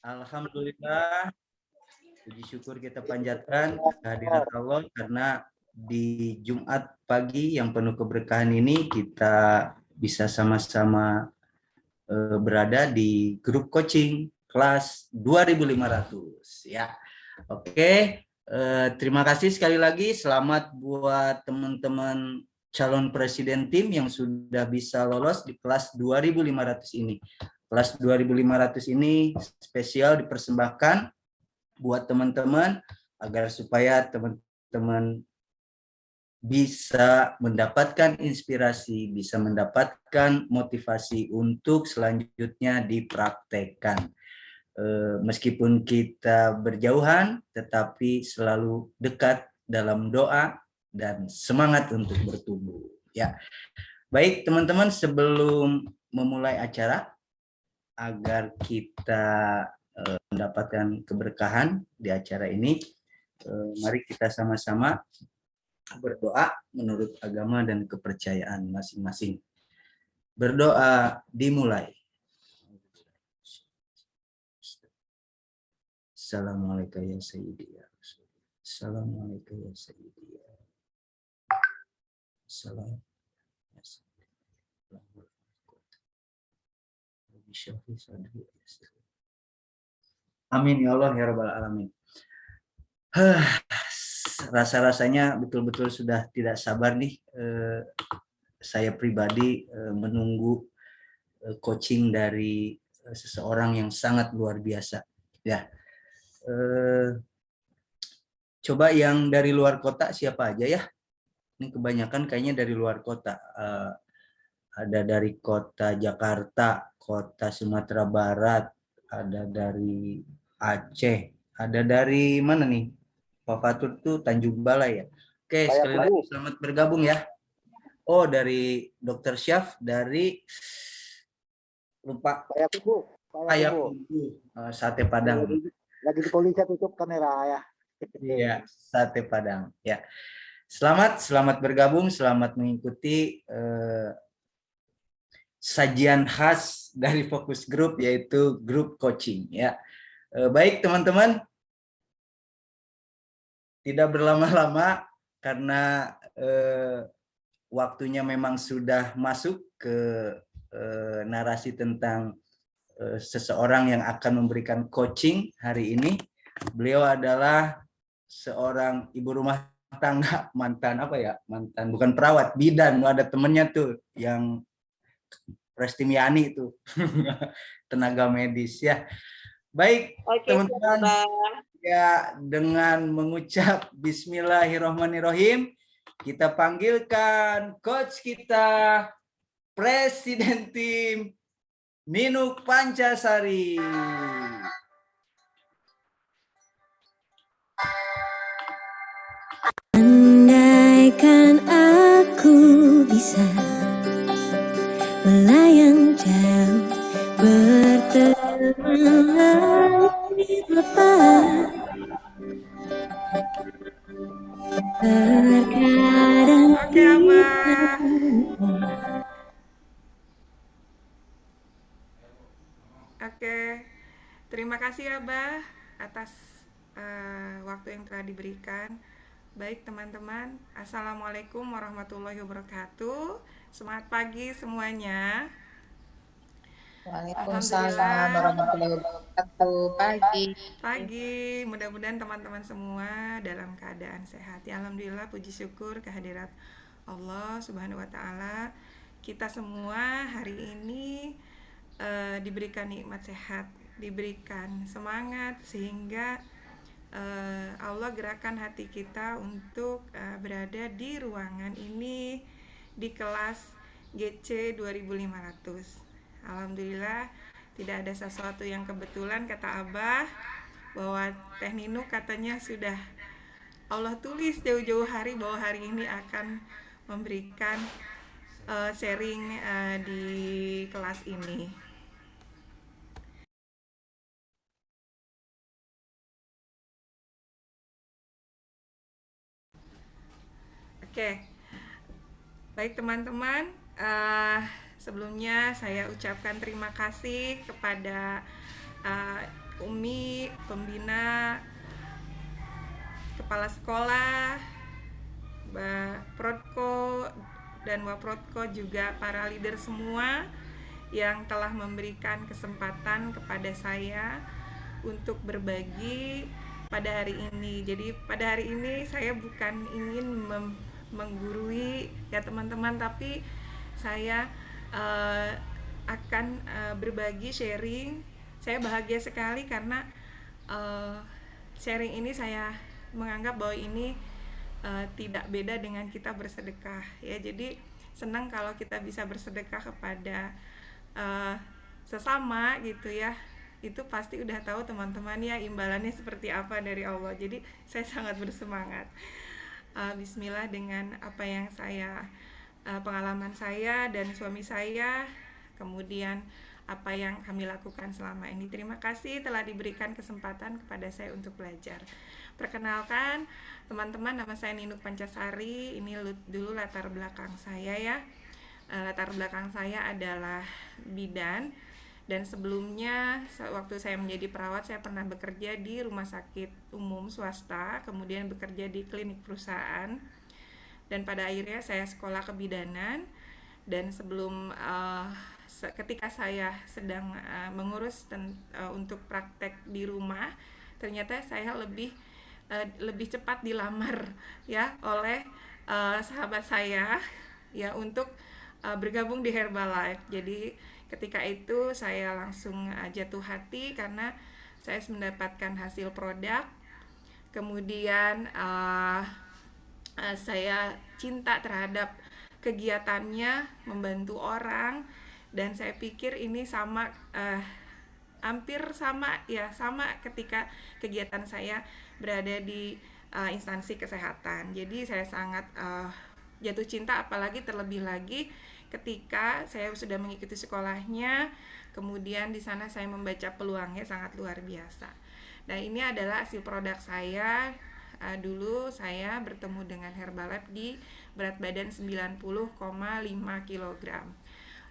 Alhamdulillah, puji syukur kita panjatkan kehadirat Allah karena di Jumat pagi yang penuh keberkahan ini kita bisa sama-sama berada di grup coaching kelas 2500 ya. Oke, terima kasih sekali lagi. Selamat buat teman-teman calon presiden tim yang sudah bisa lolos di kelas 2500 ini. Kelas 2500 ini spesial dipersembahkan buat teman-teman agar supaya teman-teman bisa mendapatkan inspirasi, bisa mendapatkan motivasi untuk selanjutnya dipraktekkan. Meskipun kita berjauhan, tetapi selalu dekat dalam doa dan semangat untuk bertumbuh. Ya, baik teman-teman, sebelum memulai acara, agar kita mendapatkan keberkahan di acara ini, mari kita sama-sama berdoa menurut agama dan kepercayaan masing-masing. Berdoa dimulai. Assalamualaikum ya Sayyidi ya Rasul. Assalamualaikum ya Sayyidi ya. Assalamualaikum ya Sayyidi. Amin ya Allah ya Rabbal Alamin. Rasa-rasanya betul-betul sudah tidak sabar nih, saya pribadi menunggu coaching dari seseorang yang sangat luar biasa ya. Coba yang dari luar kota siapa aja ya? Ini kebanyakan kayaknya dari luar kota. Ada dari kota Jakarta, kota Sumatera Barat, ada dari Aceh, ada dari mana nih? Pak Fatur tuh Tanjung Balai ya. Oke, sekali lagi selamat bergabung ya. Oh, dari Dr. Syaf dari lupa. Payakumbuh, Sate Padang. Lagi di polisi tutup kamera ya. Iya, Sate Padang. Ya. Selamat bergabung, selamat mengikuti sajian khas dari Fokus Group, yaitu grup coaching ya. Baik teman-teman, tidak berlama-lama karena waktunya memang sudah masuk ke narasi tentang seseorang yang akan memberikan coaching hari ini. Beliau adalah seorang ibu rumah tangga, mantan bukan perawat, bidan. Ada temennya tuh yang Prestimiani itu tenaga medis ya. Baik teman-teman, ya dengan mengucap Bismillahirrahmanirrahim, kita panggilkan coach kita, presiden tim Ninuk Pancasari. Andaikan aku bisa melayang jauh, berteman di lepas, terkadang Oke, terima kasih Abah atas waktu yang telah diberikan. Baik teman-teman, Assalamualaikum warahmatullahi wabarakatuh. Semangat pagi semuanya. Waalaikumsalam warahmatullahi wabarakatuh. Pagi, mudah-mudahan teman-teman semua dalam keadaan sehat. Ya, alhamdulillah, puji syukur kehadirat Allah Subhanahu wa taala. Kita semua hari ini diberikan nikmat sehat, diberikan semangat, sehingga Allah gerakan hati kita untuk berada di ruangan ini di kelas GC 2500. Alhamdulillah, tidak ada sesuatu yang kebetulan, kata Abah, bahwa Teh Ninu katanya sudah Allah tulis jauh-jauh hari bahwa hari ini akan memberikan sharing di kelas ini. Oke, baik teman-teman, sebelumnya saya ucapkan terima kasih kepada pembina, kepala sekolah, Prodko dan Waprodko, juga para leader semua yang telah memberikan kesempatan kepada saya untuk berbagi pada hari ini. Jadi pada hari ini saya bukan ingin menggurui ya teman-teman, tapi saya akan berbagi sharing. Saya bahagia sekali karena sharing ini saya menganggap bahwa ini tidak beda dengan kita bersedekah ya. Jadi senang kalau kita bisa bersedekah kepada sesama gitu ya. Itu pasti udah tahu teman-teman ya imbalannya seperti apa dari Allah. Jadi saya sangat bersemangat. Bismillah dengan apa yang saya pengalaman saya dan suami saya, kemudian apa yang kami lakukan selama ini. Terima kasih telah diberikan kesempatan kepada saya untuk belajar. Perkenalkan teman-teman, nama saya Ninuk Pancasari. Ini dulu latar belakang saya ya. Latar belakang saya adalah bidan, dan sebelumnya waktu saya menjadi perawat saya pernah bekerja di rumah sakit umum swasta, kemudian bekerja di klinik perusahaan, dan pada akhirnya saya sekolah kebidanan. Dan sebelum ketika saya sedang mengurus untuk praktek di rumah, ternyata saya lebih cepat dilamar ya oleh sahabat saya ya untuk bergabung di Herbalife. Jadi ketika itu saya langsung jatuh hati karena saya mendapatkan hasil produk, kemudian saya cinta terhadap kegiatannya, membantu orang, dan saya pikir ini sama hampir sama ya, sama ketika kegiatan saya berada di instansi kesehatan. Jadi saya sangat jatuh cinta, apalagi terlebih lagi ketika saya sudah mengikuti sekolahnya, kemudian di sana saya membaca peluangnya sangat luar biasa. Dan ini adalah hasil produk saya. Dulu saya bertemu dengan Herbalife di berat badan 90,5 kg.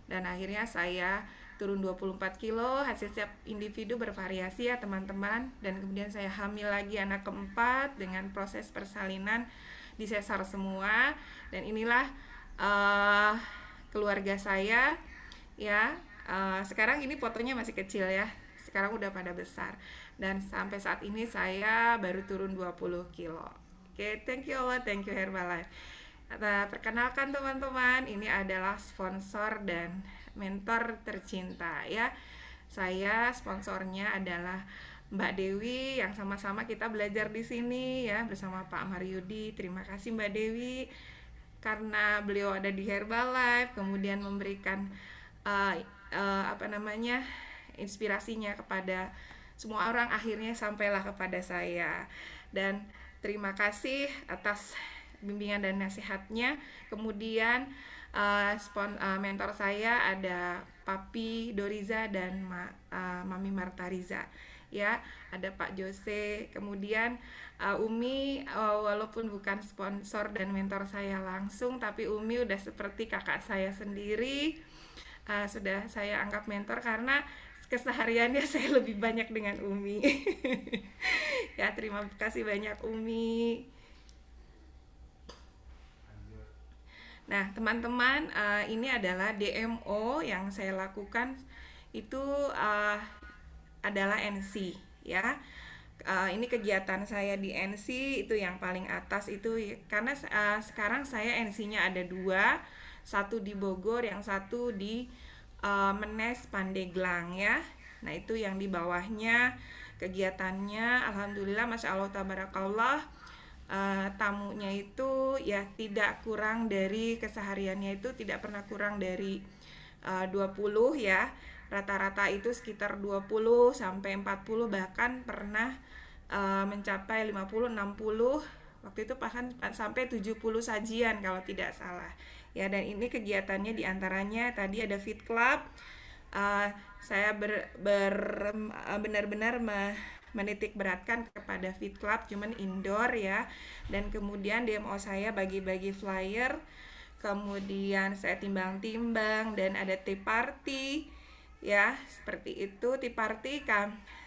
Dan akhirnya saya turun 24 kilo. Hasil setiap individu bervariasi ya teman-teman. Dan kemudian saya hamil lagi anak keempat dengan proses persalinan disesar semua. Dan inilah keluarga saya ya. Sekarang ini fotonya masih kecil ya. Sekarang udah pada besar. Dan sampai saat ini saya baru turun 20 kilo. Oke, thank you Allah, thank you Herbalife. Nah, perkenalkan teman-teman, ini adalah sponsor dan mentor tercinta ya. Saya sponsornya adalah Mbak Dewi, yang sama-sama kita belajar di sini ya bersama Pak Maryudi. Terima kasih Mbak Dewi karena beliau ada di Herbalife, kemudian memberikan inspirasinya kepada semua orang, akhirnya sampailah kepada saya. Dan terima kasih atas bimbingan dan nasihatnya. Kemudian mentor saya ada Papi Doriza dan Mami Martariza ya, ada Pak Jose, kemudian Umi, walaupun bukan sponsor dan mentor saya langsung, tapi Umi udah seperti kakak saya sendiri. Sudah saya anggap mentor karena kesehariannya saya lebih banyak dengan Umi. Ya, terima kasih banyak Umi. Nah, teman-teman, ini adalah DMO yang saya lakukan itu adalah NC ya. Ini kegiatan saya di NC itu yang paling atas itu karena sekarang saya NC-nya ada 2, satu di Bogor, yang satu di Menes Pandeglang ya. Nah, itu yang di bawahnya kegiatannya alhamdulillah masya Allah tabarakallah, tamunya itu ya tidak kurang dari kesehariannya, itu tidak pernah kurang dari 20 ya. Rata-rata itu sekitar 20 sampai 40, bahkan pernah mencapai 50 60. Waktu itu bahkan sampai 70 sajian kalau tidak salah. Ya, dan ini kegiatannya diantaranya tadi ada Fit Club. Saya benar-benar menitik beratkan kepada Fit Club, cuman indoor ya. Dan kemudian DMO saya bagi-bagi flyer, kemudian saya timbang-timbang, dan ada tea party ya, seperti itu. Tea party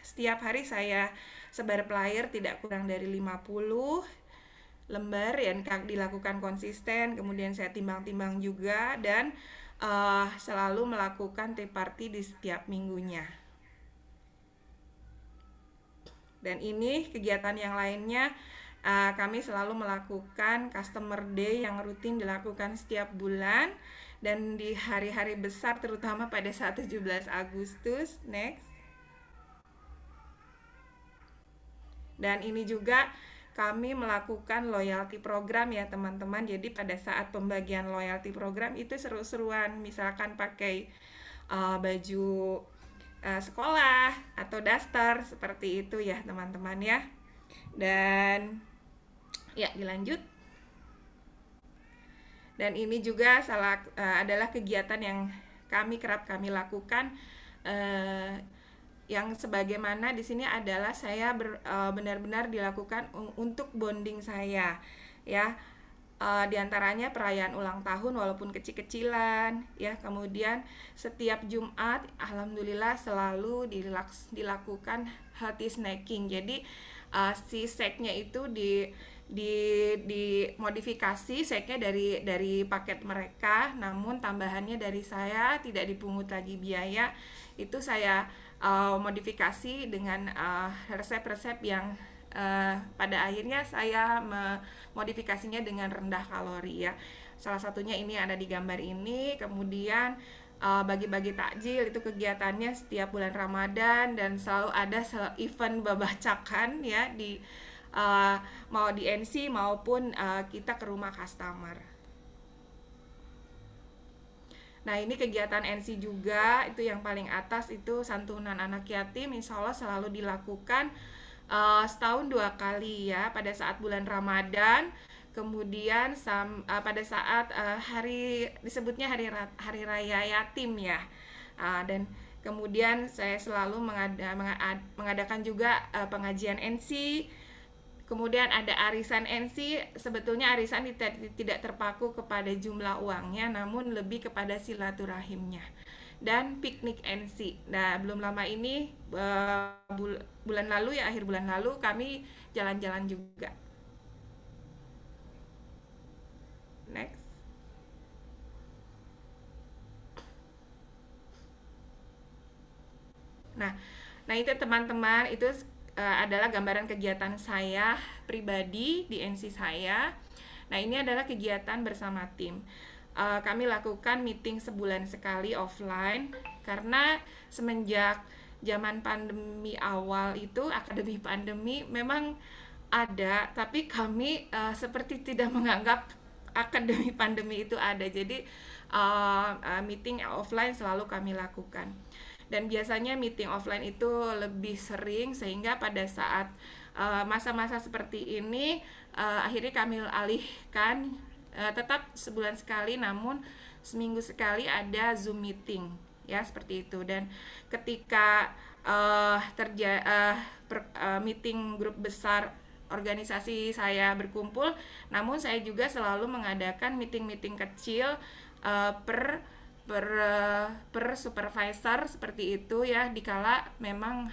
setiap hari saya sebar flyer tidak kurang dari 50 lembar yang dilakukan konsisten, kemudian saya timbang-timbang juga, dan selalu melakukan tea party di setiap minggunya. Dan ini kegiatan yang lainnya, kami selalu melakukan customer day yang rutin dilakukan setiap bulan, dan di hari-hari besar terutama pada saat 17 Agustus. Next. Dan ini juga kami melakukan loyalty program ya teman-teman. Jadi pada saat pembagian loyalty program itu seru-seruan, misalkan pakai baju sekolah atau daster seperti itu ya teman-teman ya. Dan ya dilanjut. Dan ini juga adalah kegiatan yang kerap kami lakukan, yang sebagaimana di sini adalah saya benar-benar dilakukan untuk bonding saya ya. Diantaranya perayaan ulang tahun walaupun kecil-kecilan ya, kemudian setiap Jumat alhamdulillah selalu dilakukan healthy snacking. Jadi si snacknya itu dimodifikasi snacknya dari paket mereka, namun tambahannya dari saya, tidak dipungut lagi biaya. Itu saya modifikasi dengan resep-resep yang pada akhirnya saya memodifikasinya dengan rendah kalori ya. Salah satunya ini ada di gambar ini. Kemudian bagi-bagi takjil itu kegiatannya setiap bulan Ramadan, dan selalu ada event babacakan ya di mau di NC maupun kita ke rumah customer. Nah ini kegiatan NC juga, itu yang paling atas itu santunan anak yatim, insya Allah selalu dilakukan setahun 2 kali ya, pada saat bulan Ramadan, kemudian pada saat disebutnya hari raya yatim ya. Dan kemudian saya selalu mengadakan juga pengajian NC. Kemudian ada arisan NC, sebetulnya arisan tidak terpaku kepada jumlah uangnya, namun lebih kepada silaturahimnya. Dan piknik NC. Nah, belum lama ini bulan lalu ya, akhir bulan lalu kami jalan-jalan juga. Next. Nah itu teman-teman, itu adalah gambaran kegiatan saya pribadi di NC saya. Nah ini adalah kegiatan bersama tim. Kami lakukan meeting sebulan sekali offline, karena semenjak zaman pandemi awal itu, akademi pandemi memang ada, tapi kami seperti tidak menganggap akademi pandemi itu ada. Jadi meeting offline selalu kami lakukan. Dan biasanya meeting offline itu lebih sering, sehingga pada saat masa-masa seperti ini akhirnya kami alihkan, tetap sebulan sekali namun seminggu sekali ada Zoom meeting ya, seperti itu. Dan ketika meeting grup besar organisasi saya berkumpul, namun saya juga selalu mengadakan meeting-meeting kecil per supervisor seperti itu ya, dikala memang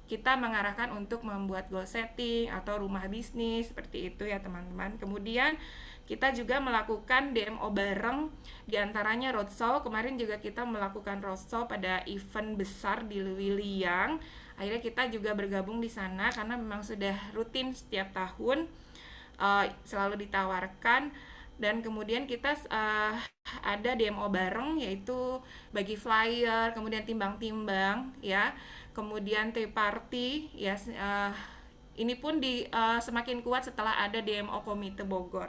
kita mengarahkan untuk membuat goal setting atau rumah bisnis seperti itu ya teman-teman. Kemudian kita juga melakukan DMO bareng, diantaranya roadshow. Kemarin juga kita melakukan roadshow pada event besar di Lewiliang. Akhirnya kita juga bergabung di sana karena memang sudah rutin setiap tahun selalu ditawarkan. Dan kemudian kita ada DMO bareng, yaitu bagi flyer, kemudian timbang-timbang ya, kemudian tea party ya. Ini pun semakin kuat setelah ada DMO Komite Bogor.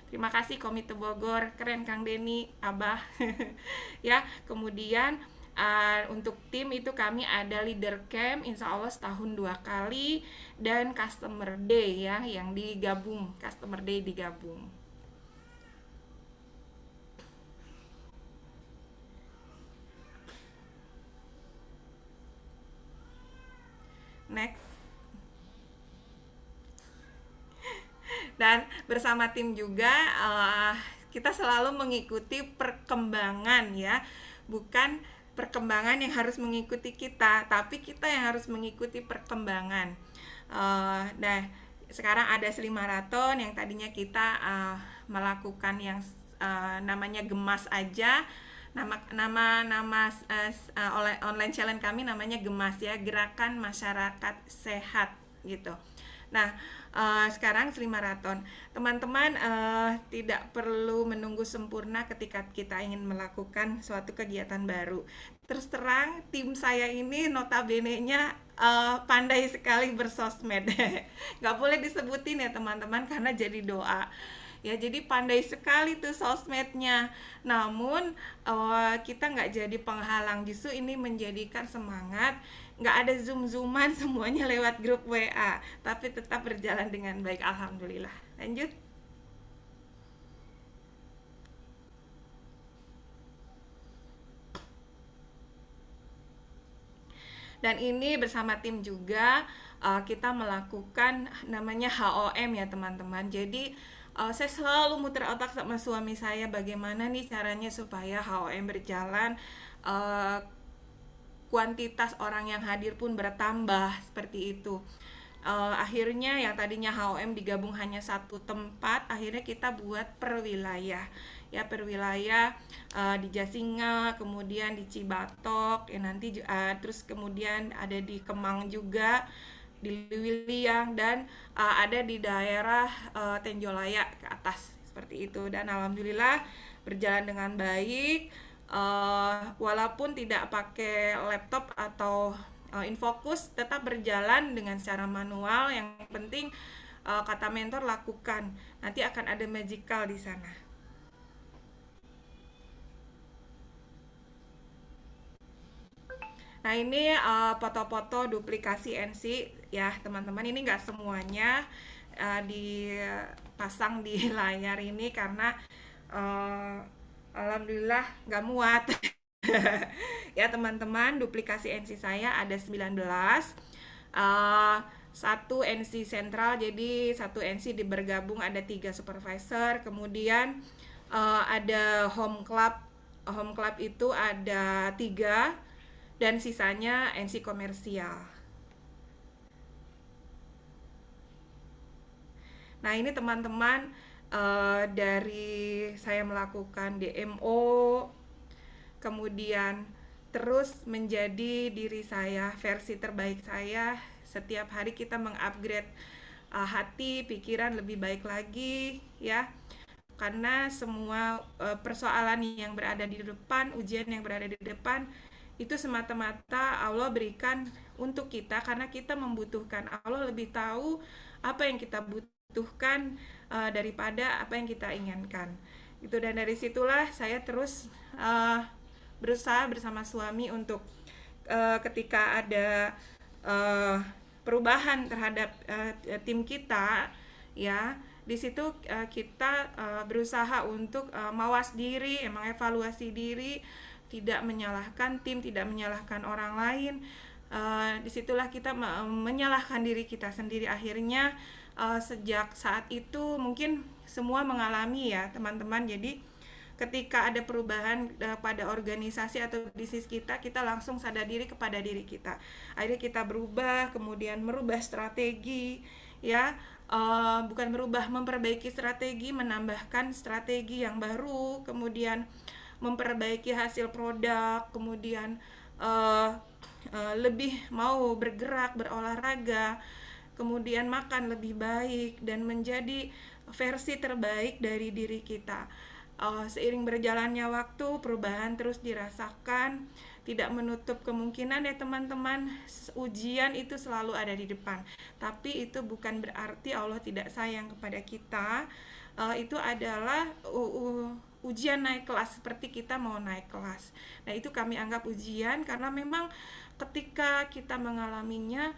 Terima kasih Komite Bogor, keren Kang Denny, Abah. Ya, kemudian untuk tim itu kami ada leader camp, insya Allah setahun 2 kali, dan customer day ya, yang digabung, customer day digabung. Next. Dan bersama tim juga kita selalu mengikuti perkembangan ya, bukan perkembangan yang harus mengikuti kita, tapi kita yang harus mengikuti perkembangan. Nah, sekarang ada Sri Marathon yang tadinya kita melakukan yang namanya Gemas aja. Nama online challenge kami namanya Gemas ya, Gerakan Masyarakat Sehat gitu. Nah, sekarang Sri Marathon, teman-teman tidak perlu menunggu sempurna ketika kita ingin melakukan suatu kegiatan baru. Terus terang, tim saya ini notabene-nya pandai sekali bersosmed. Nggak boleh disebutin ya teman-teman, karena jadi doa. Ya, jadi pandai sekali tuh sosmednya. Namun kita nggak jadi penghalang, justru ini menjadikan semangat. Nggak ada zoom-zooman, semuanya lewat grup WA, tapi tetap berjalan dengan baik, alhamdulillah. Lanjut. Dan ini bersama tim juga kita melakukan namanya HOM ya teman-teman. Jadi saya selalu muter otak sama suami saya bagaimana nih caranya supaya HOM berjalan, kuantitas orang yang hadir pun bertambah seperti itu. Akhirnya yang tadinya HOM digabung hanya satu tempat, akhirnya kita buat per wilayah ya, per wilayah di Jasinga, kemudian di Cibatok ya, nanti terus kemudian ada di Kemang juga, di Lewiliang, dan ada di daerah Tenjolaya ke atas seperti itu. Dan alhamdulillah berjalan dengan baik, walaupun tidak pakai laptop atau Infocus, tetap berjalan dengan secara manual. Yang penting kata mentor lakukan, nanti akan ada magical di sana. Nah, ini foto-foto duplikasi NC ya teman-teman. Ini nggak semuanya dipasang di layar ini karena alhamdulillah nggak muat. Ya teman-teman, duplikasi NC saya ada 19, satu NC sentral, jadi satu NC bergabung ada 3 supervisor. Kemudian ada home club itu ada 3, dan sisanya NC komersial. Nah, ini teman-teman dari saya melakukan DMO, kemudian terus menjadi diri saya, versi terbaik saya. Setiap hari kita mengupgrade hati, pikiran lebih baik lagi ya. Karena semua persoalan yang berada di depan, ujian yang berada di depan, itu semata-mata Allah berikan untuk kita karena kita membutuhkan. Allah lebih tahu apa yang kita butuhkan daripada apa yang kita inginkan. Itu, dan dari situlah saya terus berusaha bersama suami untuk ketika ada perubahan terhadap tim kita ya, di situ kita berusaha untuk mawas diri, mengevaluasi diri, tidak menyalahkan tim, tidak menyalahkan orang lain. Disitulah kita menyalahkan diri kita sendiri. Akhirnya sejak saat itu mungkin semua mengalami ya teman-teman. Jadi ketika ada perubahan pada organisasi atau bisnis kita, kita langsung sadar diri kepada diri kita. Akhirnya kita berubah, kemudian merubah strategi ya, bukan merubah, memperbaiki strategi, menambahkan strategi yang baru, kemudian memperbaiki hasil produk, kemudian lebih mau bergerak, berolahraga, kemudian makan lebih baik, dan menjadi versi terbaik dari diri kita. Seiring berjalannya waktu, perubahan terus dirasakan. Tidak menutup kemungkinan ya teman-teman, ujian itu selalu ada di depan. Tapi itu bukan berarti Allah tidak sayang kepada kita. Itu adalah ujian naik kelas, seperti kita mau naik kelas. Nah, itu kami anggap ujian karena memang ketika kita mengalaminya,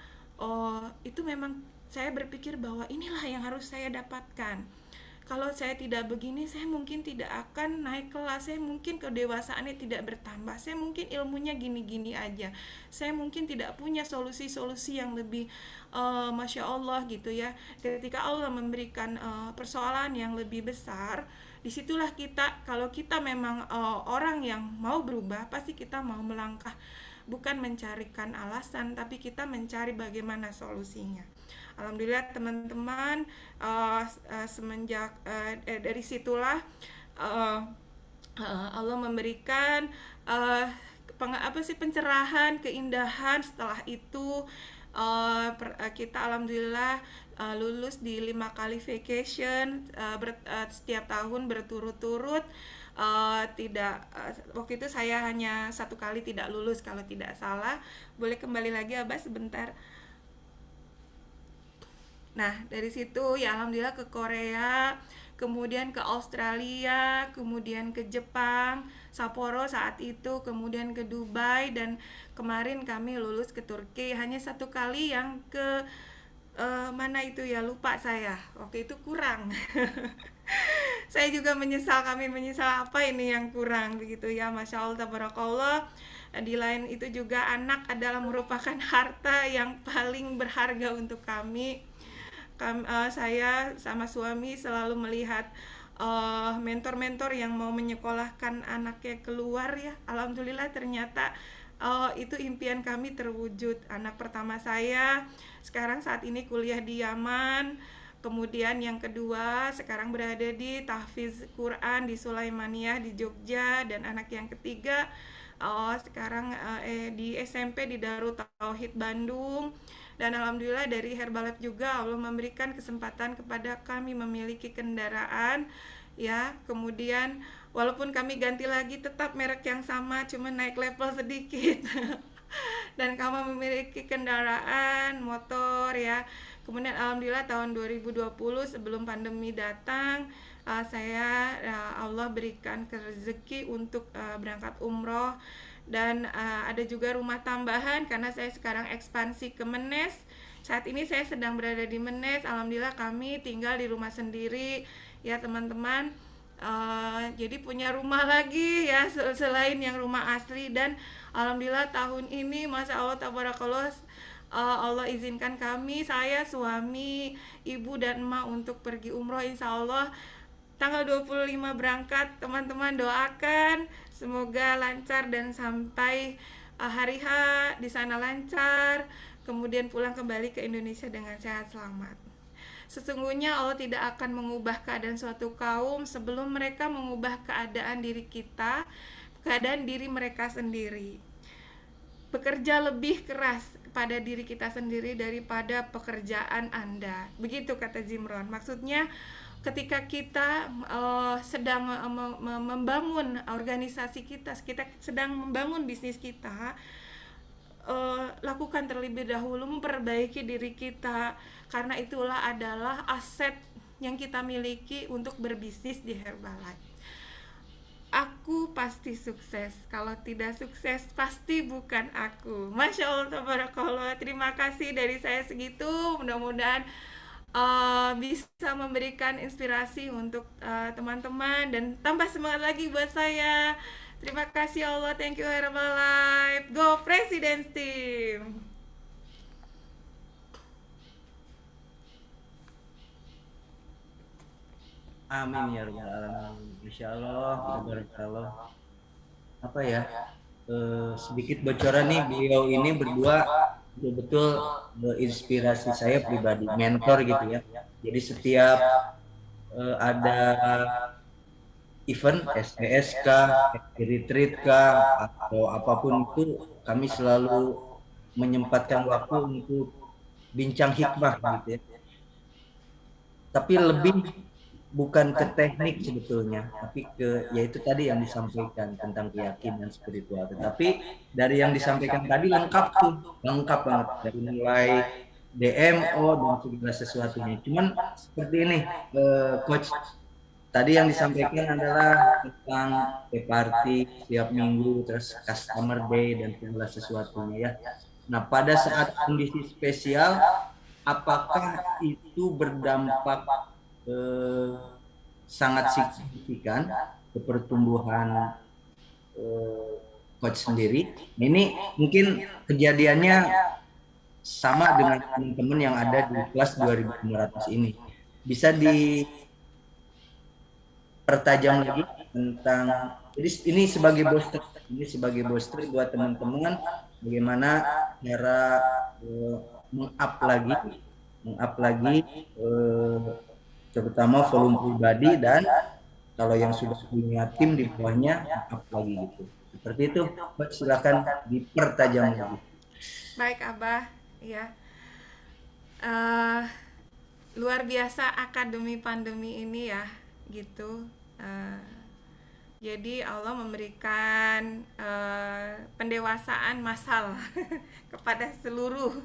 itu memang saya berpikir bahwa inilah yang harus saya dapatkan. Kalau saya tidak begini, saya mungkin tidak akan naik kelas, saya mungkin kedewasaannya tidak bertambah, saya mungkin ilmunya gini-gini aja, saya mungkin tidak punya solusi-solusi yang lebih Masya Allah gitu ya. Ketika Allah memberikan persoalan yang lebih besar, Disitulah kita, kalau kita memang orang yang mau berubah, pasti kita mau melangkah, bukan mencarikan alasan, tapi kita mencari bagaimana solusinya. Alhamdulillah teman-teman, semenjak dari situlah Allah memberikan pencerahan, keindahan. Setelah itu kita alhamdulillah lulus di 5 kali vacation, setiap tahun berturut-turut. Waktu itu saya hanya 1 kali tidak lulus kalau tidak salah. Boleh kembali lagi Abah sebentar. Nah, dari situ ya alhamdulillah ke Korea, kemudian ke Australia, kemudian ke Jepang, Sapporo saat itu, kemudian ke Dubai, dan kemarin kami lulus ke Turki. Hanya 1 kali yang ke mana itu ya, lupa saya. Waktu itu kurang. Saya juga menyesal, kami menyesal apa ini yang kurang begitu ya. Masya Allah, tabarakallah. Di lain itu juga anak adalah merupakan harta yang paling berharga untuk kami. Saya sama suami selalu melihat mentor-mentor yang mau menyekolahkan anaknya keluar ya. Alhamdulillah ternyata itu impian kami terwujud. Anak pertama saya sekarang saat ini kuliah di Yaman. Kemudian yang kedua sekarang berada di tahfiz Quran di Sulaimaniyah di Jogja. Dan anak yang ketiga sekarang di SMP di Darut Tauhid Bandung. Dan alhamdulillah dari Herbalife juga Allah memberikan kesempatan kepada kami memiliki kendaraan ya. Kemudian walaupun kami ganti lagi tetap merek yang sama, cuma naik level sedikit. Dan kami memiliki kendaraan motor ya. Kemudian alhamdulillah tahun 2020 sebelum pandemi datang, Allah berikan rezeki untuk berangkat umroh. Dan ada juga rumah tambahan karena saya sekarang ekspansi ke Menes. Saat ini saya sedang berada di Menes. Alhamdulillah kami tinggal di rumah sendiri ya teman-teman. Jadi punya rumah lagi ya selain yang rumah asli. Dan alhamdulillah tahun ini Masya Allah tabarakallah, Allah izinkan kami, saya, suami, ibu dan emak untuk pergi umroh. Insya Allah tanggal 25 berangkat. Teman-teman doakan semoga lancar dan sampai hari H di sana lancar, kemudian pulang kembali ke Indonesia dengan sehat selamat. Sesungguhnya Allah tidak akan mengubah keadaan suatu kaum sebelum mereka mengubah keadaan diri kita, keadaan diri mereka sendiri. Bekerja lebih keras kepada diri kita sendiri daripada pekerjaan Anda. Begitu kata Zimron. Maksudnya ketika kita sedang membangun organisasi kita sedang membangun bisnis kita, lakukan terlebih dahulu memperbaiki diri kita, karena itulah adalah aset yang kita miliki untuk berbisnis di Herbalife. Aku pasti sukses, kalau tidak sukses pasti bukan aku. Masya Allah tabarakallah. Terima kasih dari saya segitu. Mudah-mudahan bisa memberikan inspirasi untuk teman-teman dan tambah semangat lagi buat saya. Terima kasih Allah, thank you Herbalife, go Presidents Team. Amin ya rabbal alamin. Insyaallah, tabarakallah. Apa ya? Sedikit bocoran nih, beliau ini berdua betul-betul inspirasi saya pribadi, mentor gitu ya. Jadi setiap ada event SPSK, retreat atau apapun itu, kami selalu menyempatkan waktu untuk bincang hikmah gitu ya. Tapi lebih bukan ke teknik sebetulnya, tapi ke yaitu tadi yang disampaikan tentang keyakinan spiritual. Tetapi dari yang disampaikan tadi lengkap banget dari mulai DMO dan segala sesuatunya. Cuman seperti ini, Coach, tadi yang disampaikan adalah tentang party setiap minggu, terus customer day dan segala sesuatunya ya. Nah, pada saat kondisi spesial, apakah itu berdampak sangat signifikan ke pertumbuhan Coach sendiri? Ini mungkin kejadiannya sama dengan teman-teman yang ada di kelas 2500 ini. Bisa dipertajam lagi tentang, jadi ini sebagai booster buat teman-teman bagaimana cara meng-up lagi terutama volume pribadi, dan kalau yang sudah punya tim di bawahnya up lagi gitu. Seperti itu, silakan dipertajam lagi. Baik Abah, ya. Luar biasa akademi pandemi ini ya, gitu. Jadi Allah memberikan pendewasaan massal kepada seluruh,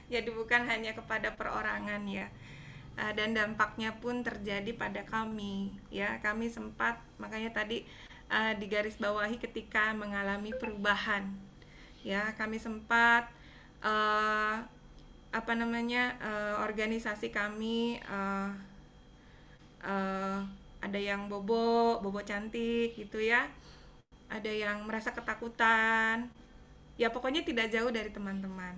jadi bukan hanya kepada perorangan ya. Dan dampaknya pun terjadi pada kami ya. Kami sempat, makanya tadi digarisbawahi ketika mengalami perubahan ya, kami sempat organisasi kami ada yang bobo cantik gitu ya, ada yang merasa ketakutan ya, pokoknya tidak jauh dari teman-teman.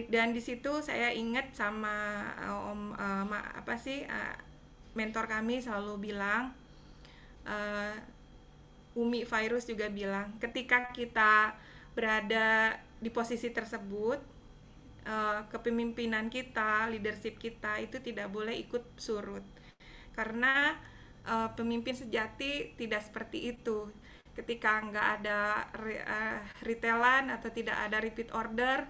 Dan di situ saya ingat sama mentor kami selalu bilang, Umi Virus juga bilang, ketika kita berada di posisi tersebut, kepemimpinan kita, leadership kita itu tidak boleh ikut surut, karena pemimpin sejati tidak seperti itu. Ketika nggak ada retailan atau tidak ada repeat order,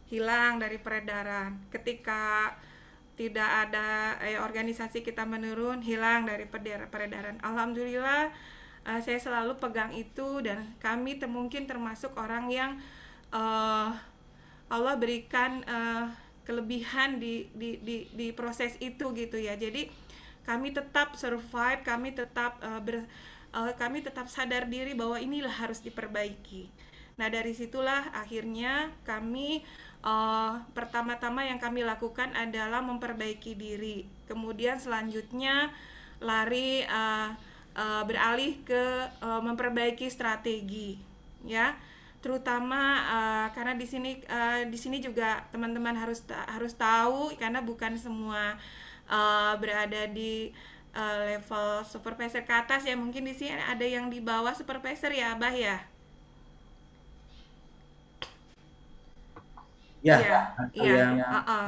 hilang dari peredaran. Ketika tidak ada organisasi kita menurun, hilang dari peredaran. Alhamdulillah saya selalu pegang itu, dan kami mungkin termasuk orang yang Allah berikan kelebihan di proses itu gitu ya. Jadi kami tetap survive, kami tetap sadar diri bahwa inilah harus diperbaiki. Nah, dari situlah akhirnya kami pertama-tama yang kami lakukan adalah memperbaiki diri. Kemudian selanjutnya beralih ke memperbaiki strategi, ya. Terutama karena di sini juga teman-teman harus tahu, karena bukan semua berada di level supervisor ke atas ya. Mungkin di sini ada yang di bawah supervisor ya, Abah ya. Ya,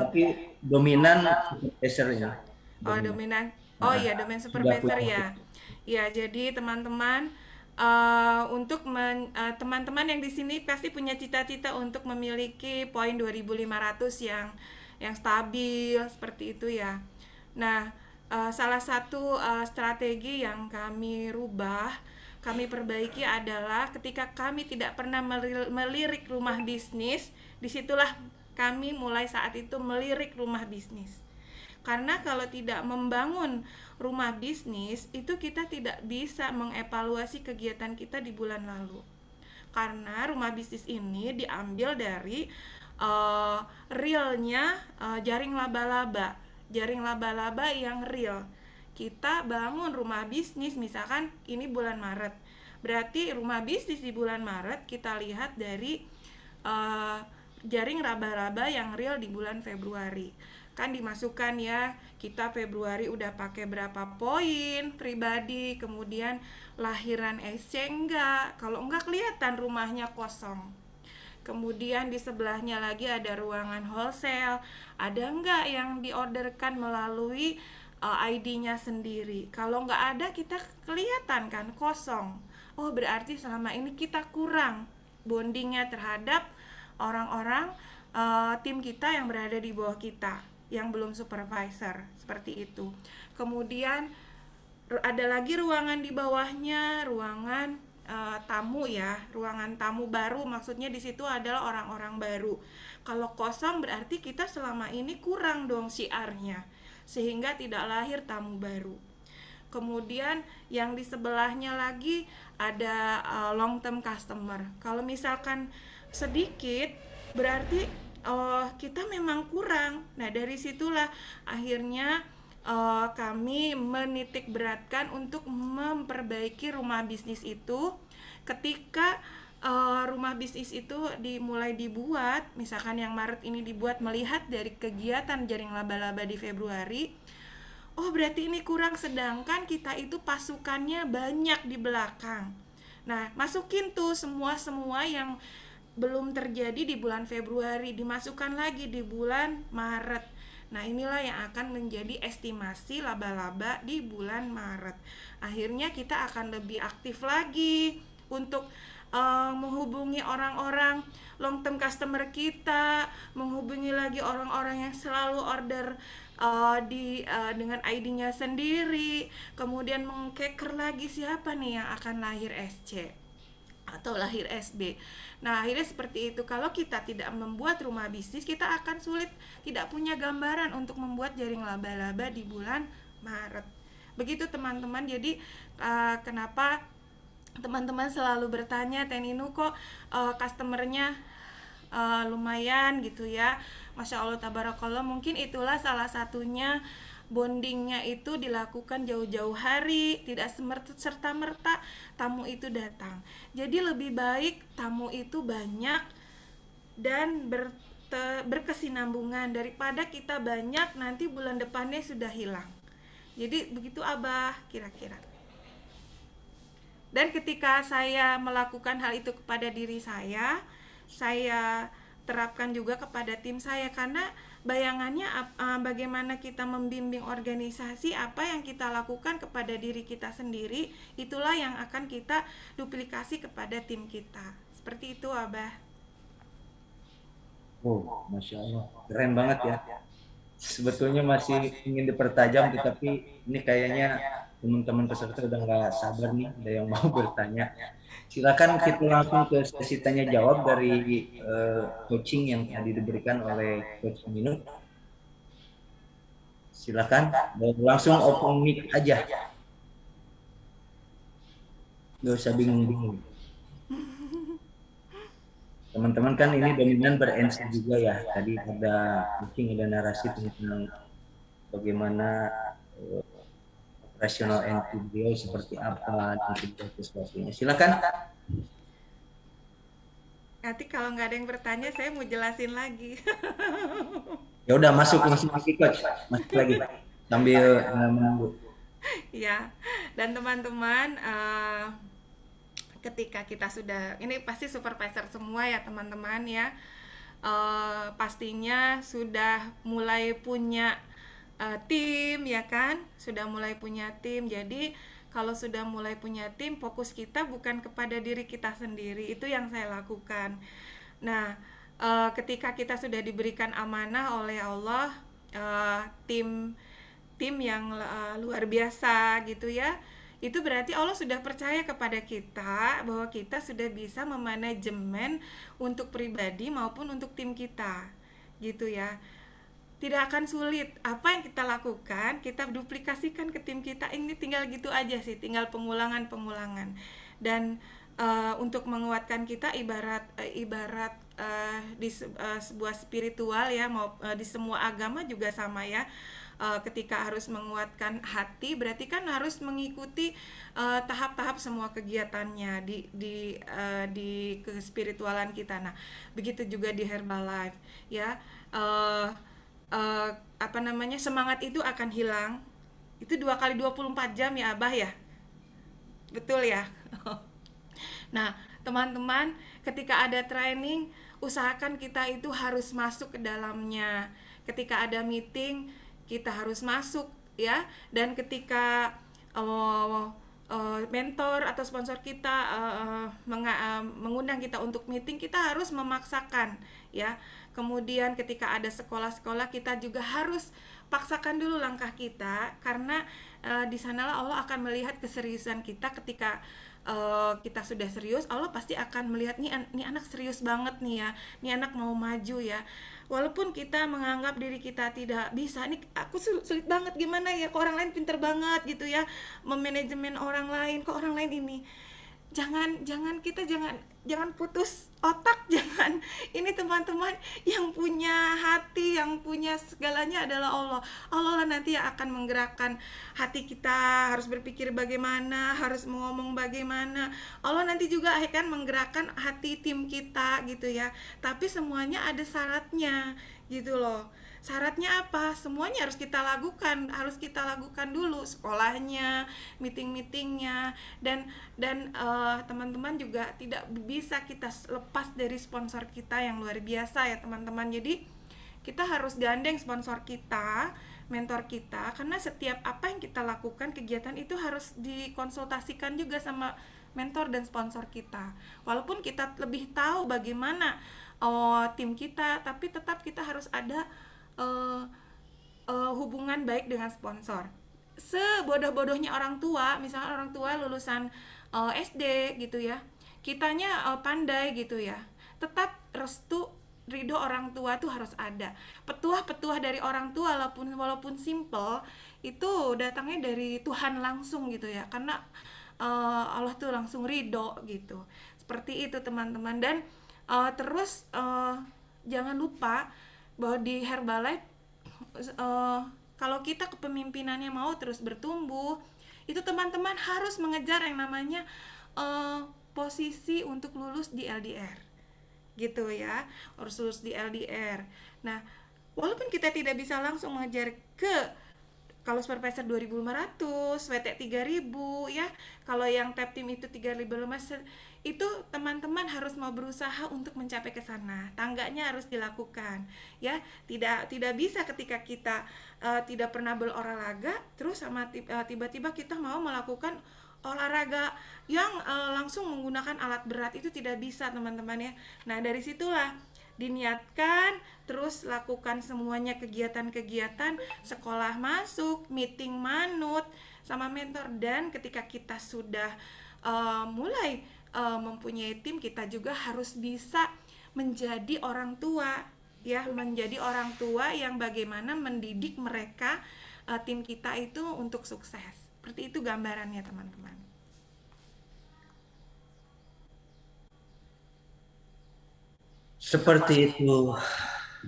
tapi dominan supervisor ya. Dominan. Domain supervisor ya. Ya, jadi teman-teman teman-teman yang di sini pasti punya cita-cita untuk memiliki poin 2500 yang stabil seperti itu ya. Nah, salah satu strategi yang kami rubah, kami perbaiki adalah ketika kami tidak pernah melirik rumah bisnis, disitulah kami mulai saat itu melirik rumah bisnis. Karena kalau tidak membangun rumah bisnis, itu kita tidak bisa mengevaluasi kegiatan kita di bulan lalu. Karena rumah bisnis ini diambil dari realnya jaring laba-laba yang real. Kita bangun rumah bisnis, misalkan ini bulan Maret, berarti rumah bisnis di bulan Maret kita lihat dari jaring laba-laba yang real di bulan Februari. Kan dimasukkan ya, kita Februari udah pakai berapa poin pribadi, kemudian lahiran SC enggak, kalau enggak kelihatan rumahnya kosong. Kemudian di sebelahnya lagi ada ruangan wholesale, ada enggak yang diorderkan melalui ID-nya sendiri. Kalau enggak ada, kita kelihatan kan kosong. Oh, berarti selama ini kita kurang bondingnya terhadap orang-orang tim kita yang berada di bawah kita, yang belum supervisor, seperti itu. Kemudian ada lagi ruangan di bawahnya, ruangan tamu ya, ruangan tamu baru, maksudnya di situ adalah orang-orang baru. Kalau kosong berarti kita selama ini kurang dong syiarnya, sehingga tidak lahir tamu baru. Kemudian yang di sebelahnya lagi ada long term customer. Kalau misalkan sedikit, berarti kita memang kurang. Nah, dari situlah akhirnya kami menitik beratkan untuk memperbaiki rumah bisnis itu. Ketika rumah bisnis itu dimulai dibuat, misalkan yang Maret ini dibuat melihat dari kegiatan jaring laba-laba di Februari, oh berarti ini kurang, sedangkan kita itu pasukannya banyak di belakang. Nah, masukin tuh semua yang belum terjadi di bulan Februari, dimasukkan lagi di bulan Maret. Nah, inilah yang akan menjadi estimasi laba-laba di bulan Maret. Akhirnya kita akan lebih aktif lagi untuk menghubungi orang-orang long term customer kita, menghubungi lagi orang-orang yang selalu order dengan ID-nya sendiri, kemudian mengkeker lagi siapa nih yang akan lahir SC atau lahir SB. Nah, akhirnya seperti itu. Kalau kita tidak membuat rumah bisnis, kita akan sulit, tidak punya gambaran untuk membuat jaring laba-laba di bulan Maret. Begitu teman-teman. Jadi kenapa teman-teman selalu bertanya, Teh Ninu kok customernya lumayan gitu ya, Masya Allah tabarakallah. Mungkin itulah salah satunya, bondingnya itu dilakukan jauh-jauh hari, tidak serta-merta tamu itu datang. Jadi lebih baik tamu itu banyak dan berkesinambungan daripada kita banyak nanti bulan depannya sudah hilang. Jadi begitu Abah kira-kira. Dan ketika saya melakukan hal itu kepada diri saya terapkan juga kepada tim saya, karena bayangannya bagaimana kita membimbing organisasi, apa yang kita lakukan kepada diri kita sendiri, itulah yang akan kita duplikasi kepada tim kita. Seperti itu Abah. Oh, Masya Allah, keren banget ya. Sebetulnya masih ingin dipertajam, tetapi ini kayaknya teman-teman peserta udah nggak sabar nih, ada yang mau bertanya. Silakan kita langsung ke sesi tanya jawab dari coaching yang tadi diberikan oleh Coach Ninu. Silakan langsung open mic aja, nggak usah bingung-bingung. Teman-teman kan ini dominan ber-NC juga ya. Tadi ada coaching, ada narasi tentang bagaimana operasional NC beliau seperti apa dan sebagainya. Silakan. Nanti kalau nggak ada yang bertanya, saya mau jelasin lagi. Ya udah, masuk lagi Coach, masuk lagi sambil menunggu. Ya, dan teman-teman, ketika kita sudah, ini pasti supervisor semua ya teman-teman ya, pastinya sudah mulai punya tim ya kan, sudah mulai punya tim. Jadi kalau sudah mulai punya tim, fokus kita bukan kepada diri kita sendiri, itu yang saya lakukan. Nah, ketika kita sudah diberikan amanah oleh Allah, tim yang luar biasa gitu ya, itu berarti Allah sudah percaya kepada kita bahwa kita sudah bisa memanajemen untuk pribadi maupun untuk tim kita gitu ya. Tidak akan sulit. Apa yang kita lakukan, kita duplikasikan ke tim kita. Ini tinggal gitu aja sih, tinggal pengulangan. Dan untuk menguatkan kita ibarat di sebuah spiritual ya, di semua agama juga sama ya. Ketika harus menguatkan hati, berarti kan harus mengikuti tahap-tahap semua kegiatannya di kespiritualan kita. Nah, begitu juga di Herbalife ya. Semangat itu akan hilang. Itu 2 kali 24 jam ya Abah ya. Betul ya. Nah, teman-teman, ketika ada training, usahakan kita itu harus masuk ke dalamnya. Ketika ada meeting, kita harus masuk ya. Dan ketika mentor atau sponsor kita mengundang kita untuk meeting, kita harus memaksakan ya. Kemudian ketika ada sekolah-sekolah, kita juga harus paksakan dulu langkah kita, karena di sanalah Allah akan melihat keseriusan kita. Ketika kita sudah serius, Allah pasti akan melihat nih anak serius banget nih ya, nih anak mau maju ya. Walaupun kita menganggap diri kita tidak bisa, nih aku sulit banget, gimana ya, kok orang lain pinter banget gitu ya memanajemen orang lain, kok orang lain ini. Jangan jangan putus otak, jangan. Ini teman-teman, yang punya hati, yang punya segalanya adalah Allah. Allah lah nanti yang akan menggerakkan hati kita, harus berpikir bagaimana, harus ngomong bagaimana. Allah nanti juga akan menggerakkan hati tim kita gitu ya. Tapi semuanya ada syaratnya gitu loh. Syaratnya apa? Semuanya harus kita lakukan dulu, sekolahnya, meeting-meetingnya, dan teman-teman juga tidak bisa kita lepas dari sponsor kita yang luar biasa ya teman-teman. Jadi kita harus gandeng sponsor kita, mentor kita, karena setiap apa yang kita lakukan, kegiatan itu harus dikonsultasikan juga sama mentor dan sponsor kita. Walaupun kita lebih tahu bagaimana tim kita, tapi tetap kita harus ada hubungan baik dengan sponsor. Sebodoh-bodohnya orang tua, misalnya orang tua lulusan SD gitu ya, kitanya pandai gitu ya, tetap restu ridho orang tua tuh harus ada. Petuah-petuah dari orang tua walaupun simple itu datangnya dari Tuhan langsung gitu ya, karena Allah tuh langsung ridho gitu. Seperti itu teman-teman. Dan terus jangan lupa bahwa di Herbalife kalau kita kepemimpinannya mau terus bertumbuh, itu teman-teman harus mengejar yang namanya posisi untuk lulus di LDR gitu ya, harus lulus di LDR. Nah, walaupun kita tidak bisa langsung mengejar ke kalau supervisor 2.500, WT 3.000 ya. Kalau yang tap team itu 3.500, itu teman-teman harus mau berusaha untuk mencapai ke sana. Tangganya harus dilakukan ya. Tidak bisa ketika kita tidak pernah berolahraga terus sama tiba-tiba kita mau melakukan olahraga yang langsung menggunakan alat berat, itu tidak bisa teman-teman ya. Nah, dari situlah diniatkan, terus lakukan semuanya kegiatan-kegiatan, sekolah masuk, meeting manut sama mentor. Dan ketika kita sudah mulai mempunyai tim, kita juga harus bisa menjadi orang tua ya, menjadi orang tua yang bagaimana mendidik mereka, tim kita itu untuk sukses. Seperti itu gambarannya teman-teman. Seperti itu.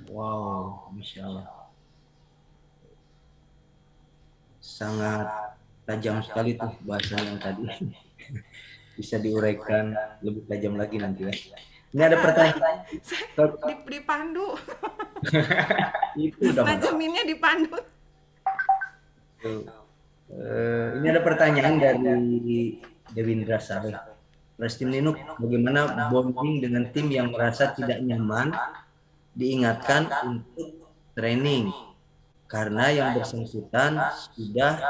Wow, Masya Allah. Sangat tajam sekali tuh bahasa yang tadi. Bisa diuraikan lebih tajam lagi nanti ya. Ini ada pertanyaan. Dipandu. Itu udah Najeminnya dipandu. Ini ada pertanyaan dari Dewindra Saleh. Prestim Linux, bagaimana bonding dengan tim yang merasa tidak nyaman diingatkan untuk training karena yang bersangkutan sudah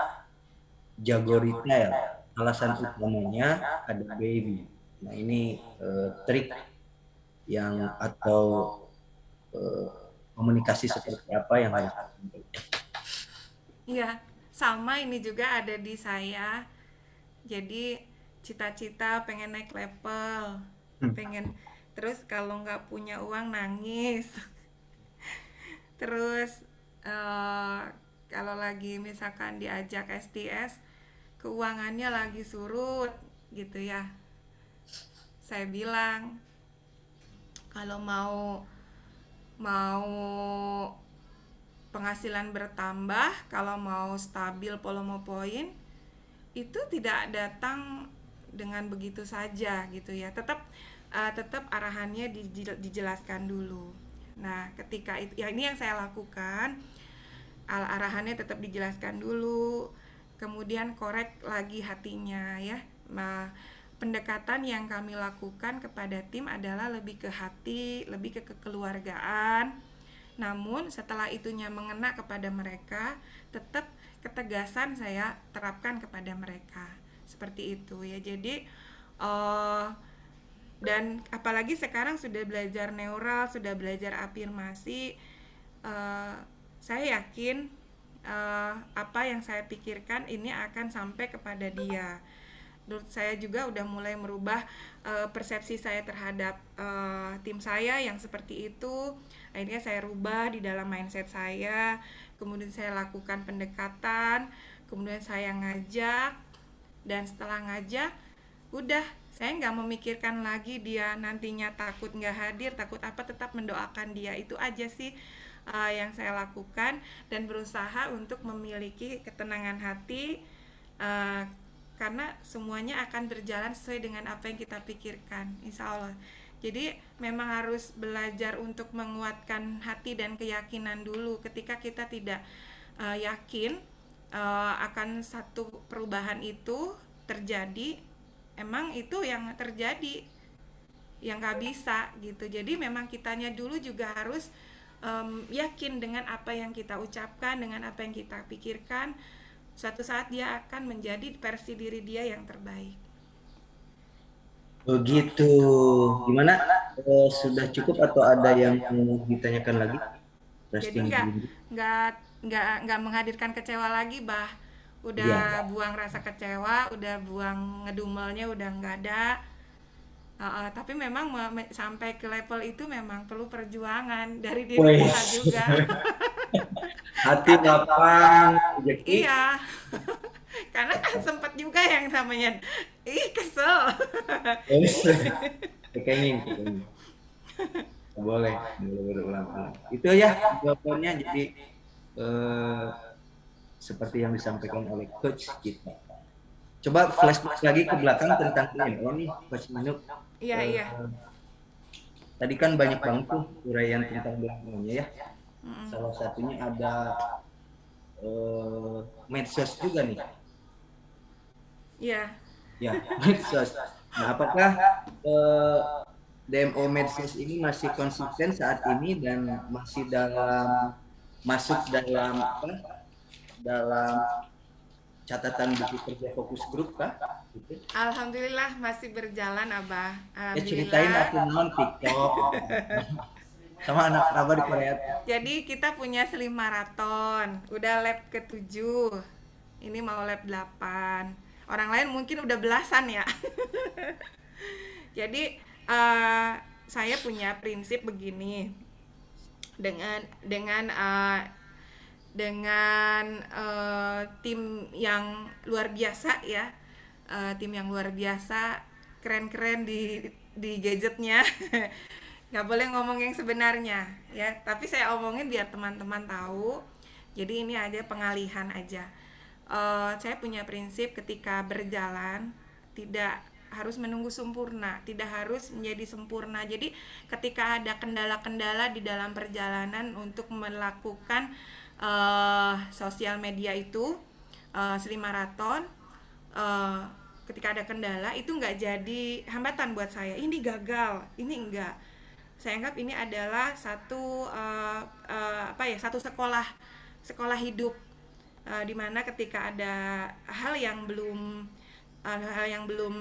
jago retail, alasan utamanya ada baby. Nah, ini trik yang atau komunikasi seperti apa yang harus dilakukan. Iya, sama ini juga ada di saya. Jadi cita-cita pengen naik level, pengen, terus kalau nggak punya uang nangis. Terus kalau lagi misalkan diajak STS, keuangannya lagi surut gitu ya, saya bilang kalau mau penghasilan bertambah, kalau mau stabil volume poin, itu tidak datang dengan begitu saja gitu ya. Tetap arahannya dijelaskan dulu. Nah, ketika itu ya, ini yang saya lakukan, arahannya tetap dijelaskan dulu, kemudian korek lagi hatinya ya. Nah, pendekatan yang kami lakukan kepada tim adalah lebih ke hati, lebih ke kekeluargaan. Namun setelah itunya mengena kepada mereka, tetap ketegasan saya terapkan kepada mereka. Seperti itu ya. Jadi dan apalagi sekarang sudah belajar neural, sudah belajar afirmasi, saya yakin apa yang saya pikirkan ini akan sampai kepada dia. Menurut saya juga udah mulai merubah persepsi saya terhadap tim saya yang seperti itu. Akhirnya saya rubah di dalam mindset saya, kemudian saya lakukan pendekatan, kemudian saya ngajak, dan setelah ngajak udah Saya nggak memikirkan lagi dia nantinya takut nggak hadir, takut apa, tetap mendoakan dia. Itu aja sih yang saya lakukan, dan berusaha untuk memiliki ketenangan hati, uh, karena semuanya akan berjalan sesuai dengan apa yang kita pikirkan, insya Allah. Jadi memang harus belajar untuk menguatkan hati dan keyakinan dulu. Ketika kita tidak yakin akan satu perubahan itu terjadi, emang itu yang terjadi, yang nggak bisa gitu. Jadi memang kitanya dulu juga harus yakin dengan apa yang kita ucapkan, dengan apa yang kita pikirkan. Suatu saat dia akan menjadi versi diri dia yang terbaik. Begitu. Gimana? Sudah cukup atau ada yang mau ditanyakan lagi? Jadi nggak menghadirkan kecewa lagi, Bah. Udah Iya. buang rasa kecewa, udah buang ngedumelnya, udah nggak ada. Tapi memang sampai ke level itu memang perlu perjuangan dari diri Wes. kita juga. Hati lapang, rezeki. Iya. Karena kan sempat juga yang namanya kesel. Kekenging. Boleh berulang-ulang. Itu ya jawabannya. Jadi seperti yang disampaikan oleh coach kita. Coba flashback lagi ke belakang tentang DMO nih, Coach Minuk. Iya. Tadi kan banyak banget tuh uraian tentang DMO-nya ya. Salah satunya ada medsos juga nih. Iya. Ya, medsos. Nah, apakah DMO medsos ini masih konsisten saat ini dan masih masuk dalam catatan buku kerja fokus grup kah? Gitu. Alhamdulillah masih berjalan, Abah. Ya ceritain aku non TikTok sama anak Abah di Korea. Jadi kita punya slim maraton, udah lap ke-7. Ini mau lap 8. Orang lain mungkin udah belasan ya. Jadi saya punya prinsip begini. Dengan tim yang luar biasa ya, tim yang luar biasa, keren-keren di gadgetnya. Nggak boleh ngomong yang sebenarnya ya, tapi saya omongin biar teman-teman tahu. Jadi ini aja pengalihan aja. Saya punya prinsip ketika berjalan tidak harus menunggu sempurna, tidak harus menjadi sempurna. Jadi ketika ada kendala-kendala di dalam perjalanan untuk melakukan sosial media itu, slim maraton, ketika ada kendala itu nggak jadi hambatan buat saya. Ini gagal, ini enggak. Saya anggap ini adalah satu satu sekolah hidup, di mana ketika ada hal yang belum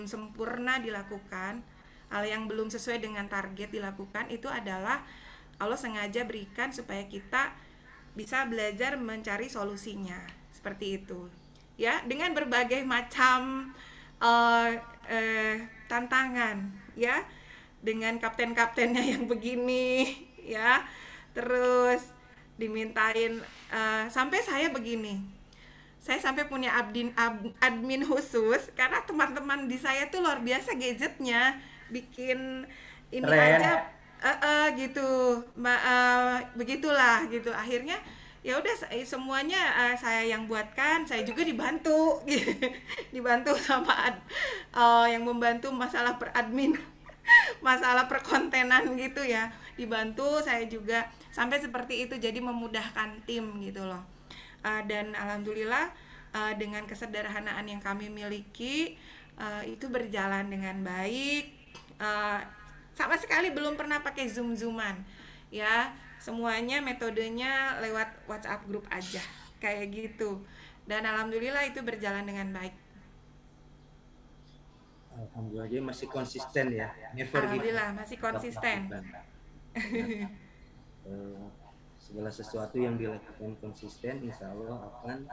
sempurna dilakukan, hal yang belum sesuai dengan target dilakukan, itu adalah Allah sengaja berikan supaya kita bisa belajar mencari solusinya, seperti itu ya, dengan berbagai macam tantangan ya, dengan kapten-kaptennya yang begini ya, terus dimintain sampai saya begini, saya sampai punya admin khusus karena teman-teman di saya tuh luar biasa gadgetnya, bikin ini Keren. aja gitu, begitulah gitu. Akhirnya ya udah semuanya saya yang buatkan, saya juga dibantu dibantu sama yang membantu masalah peradmin masalah perkontenan gitu ya, dibantu saya juga sampai seperti itu, jadi memudahkan tim gitu loh. Dan alhamdulillah dengan kesederhanaan yang kami miliki itu berjalan dengan baik. Sama sekali belum pernah pakai zoom-zooman ya, semuanya metodenya lewat WhatsApp grup aja kayak gitu, dan alhamdulillah itu berjalan dengan baik. Alhamdulillah, jadi masih konsisten ya, never alhamdulillah masih konsisten. Segala sesuatu yang dilakukan konsisten, insya Allah akan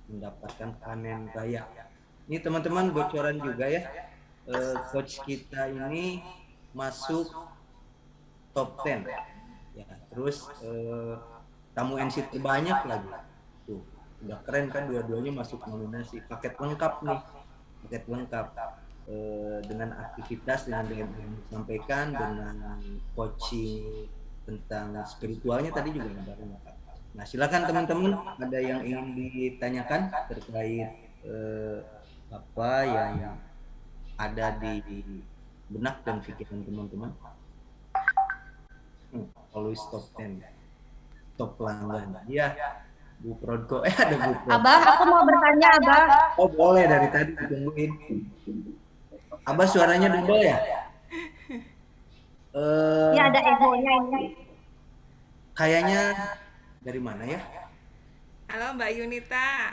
mendapatkan panen raya. Ini teman-teman bocoran juga ya, coach kita ini masuk top 10 ya, terus tamu MC terbanyak lagi tuh, udah keren kan, dua-duanya masuk nominasi, paket lengkap nih, paket lengkap. dengan aktivitas dengan yang disampaikan, dengan coaching tentang spiritualnya tadi juga ada lengkap. Nah, silakan teman-teman, ada yang ingin ditanyakan terkait apa yang ada di benak dan pikiran teman-teman. Always top 10, top pelanggan. Iya, Bu Prodko. Ada Bu Prodko. Abah, aku mau bertanya, Abah. Oh, boleh, dari tadi ditungguin. Abah suaranya double ya? Iya, ada egonya ini. Kayaknya dari mana ya? Halo Mbak Yunita.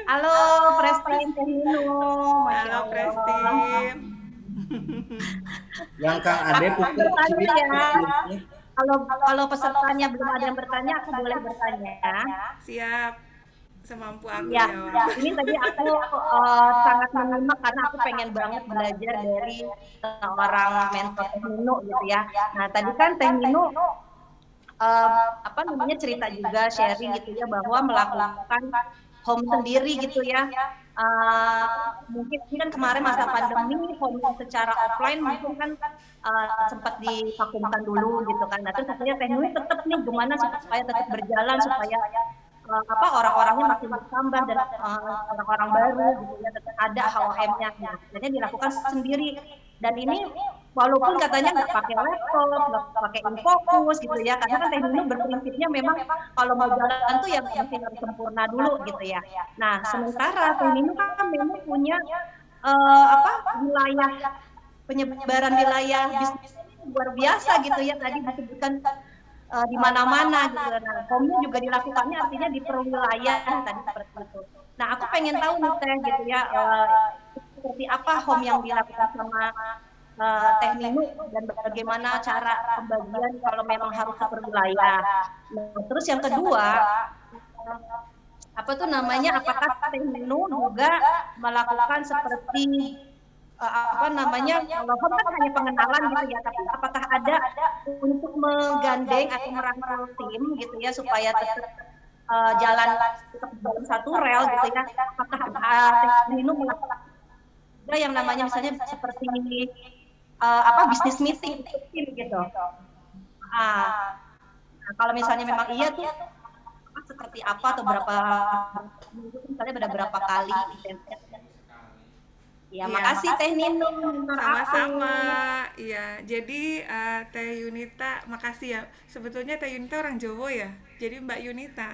Halo, Prestin Teh Nino. Masya Halo Allah. Prestim. Yang Kang Ade putar bertanya ya. ya. Kalau pesertanya belum ada yang bertanya, aku boleh bertanya. Siap. Semampu aku Ya, jawab. ini tadi aku sangat menyimak karena aku pengen banget belajar dari seorang mentor Teh Nino gitu ya. Nah, tadi kan Teh Nino cerita juga sharing gitu ya bahwa melakukan home sendiri gitu ya. Mungkin ini kan kemarin masa pandemi home secara offline mungkin kan sempat divakumkan dulu gitu kan. Nah, terus akhirnya Teh Nino tetap nih gimana supaya tetap berjalan supaya orang-orangnya makin bertambah dan orang-orang baru gitu ya, tetap ada HOM-nya. Nah, akhirnya dilakukan sendiri dan ini walaupun katanya nggak pakai laptop, nggak pakai infocus gitu ya, karena kan Teh Nino berprinsipnya memang kalau mau jalan tuh yang mesti harus sempurna dulu gitu ya. Nah, sementara Teh Nino kan memang punya wilayah penyebaran wilayah bisnis luar biasa gitu ya, tadi disebutkan di mana-mana gitu. Nah, home-nya juga dilakukannya artinya di per wilayah tadi seperti itu. Nah, aku pengen tahu nih Teh gitu ya, seperti apa home yang dilakukan sama Teh Nino dan bagaimana cara pembagian kalau memang harus per wilayah. Nah, terus yang kedua, apakah Teh Nino juga melakukan seperti kalau home kan hanya pengenalan gitu ya, tapi apakah ada untuk menggandeng atau merangkul tim gitu ya supaya tetap jalan dalam satu rel gitu ya, apakah Teh Nino melakukan ada yang namanya misalnya seperti bisnis meeting tim gitu. Nah, kalau misalnya memang iya tuh seperti apa atau berapa misalnya berapa kali gitu. Ya, makasih Teh Nino. Sama-sama. Iya, jadi Teh Yunita, makasih ya. Sebetulnya Teh Yunita orang Jawa ya. Jadi Mbak Yunita.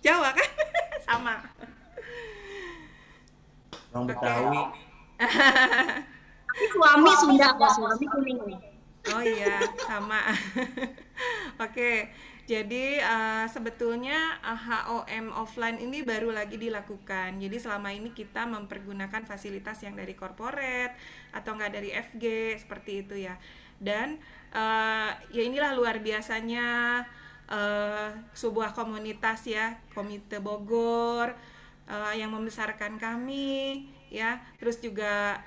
Jawa kan? Sama. Orang Betawi. Tapi suami Sunda, suami Kuning. Oh iya, sama. Oke. Jadi sebetulnya HOM offline ini baru lagi dilakukan. Jadi selama ini kita mempergunakan fasilitas yang dari corporate atau nggak dari FG seperti itu ya. Dan ya inilah luar biasanya sebuah komunitas ya, Komite Bogor yang membesarkan kami ya. Terus juga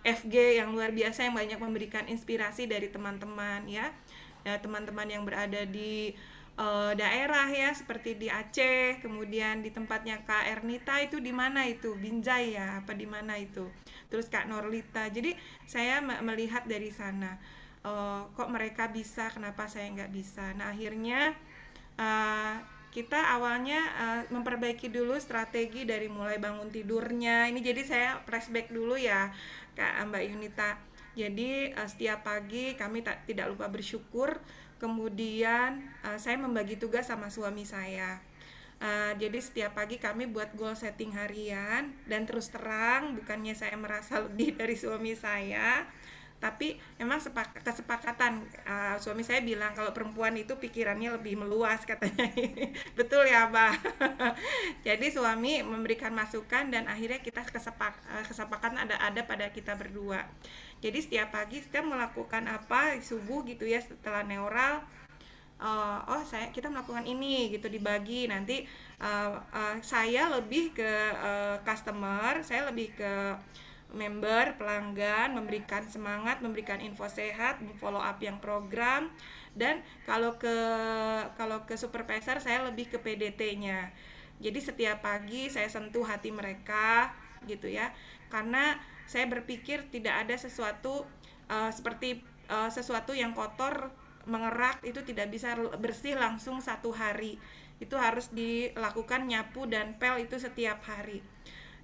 FG yang luar biasa yang banyak memberikan inspirasi dari teman-teman ya. Teman-teman yang berada di daerah ya, seperti di Aceh, kemudian di tempatnya Kak Ernita itu di mana itu, Binjai ya, apa di mana itu, terus Kak Norlita. Jadi saya melihat dari sana, kok mereka bisa, kenapa saya nggak bisa. Nah akhirnya kita awalnya memperbaiki dulu strategi dari mulai bangun tidurnya. Ini jadi saya flashback dulu ya Kak Mbak Yunita. Jadi setiap pagi kami tidak lupa bersyukur. Kemudian saya membagi tugas sama suami saya. Jadi setiap pagi kami buat goal setting harian. Dan terus terang bukannya saya merasa lebih dari suami saya, tapi memang kesepakatan. Suami saya bilang kalau perempuan itu pikirannya lebih meluas katanya. Betul ya Mbak. Jadi suami memberikan masukan dan akhirnya kita kesepakatan ada pada kita berdua. Jadi setiap pagi kita melakukan apa subuh gitu ya, setelah neural kita melakukan ini gitu, dibagi. Nanti saya lebih ke customer, saya lebih ke member, pelanggan, memberikan semangat, memberikan info sehat, follow up yang program. Dan kalau ke supervisor saya lebih ke PDT-nya. Jadi setiap pagi saya sentuh hati mereka gitu ya. Karena saya berpikir tidak ada sesuatu sesuatu yang kotor mengerak itu tidak bisa bersih langsung satu hari. Itu harus dilakukan nyapu dan pel itu setiap hari.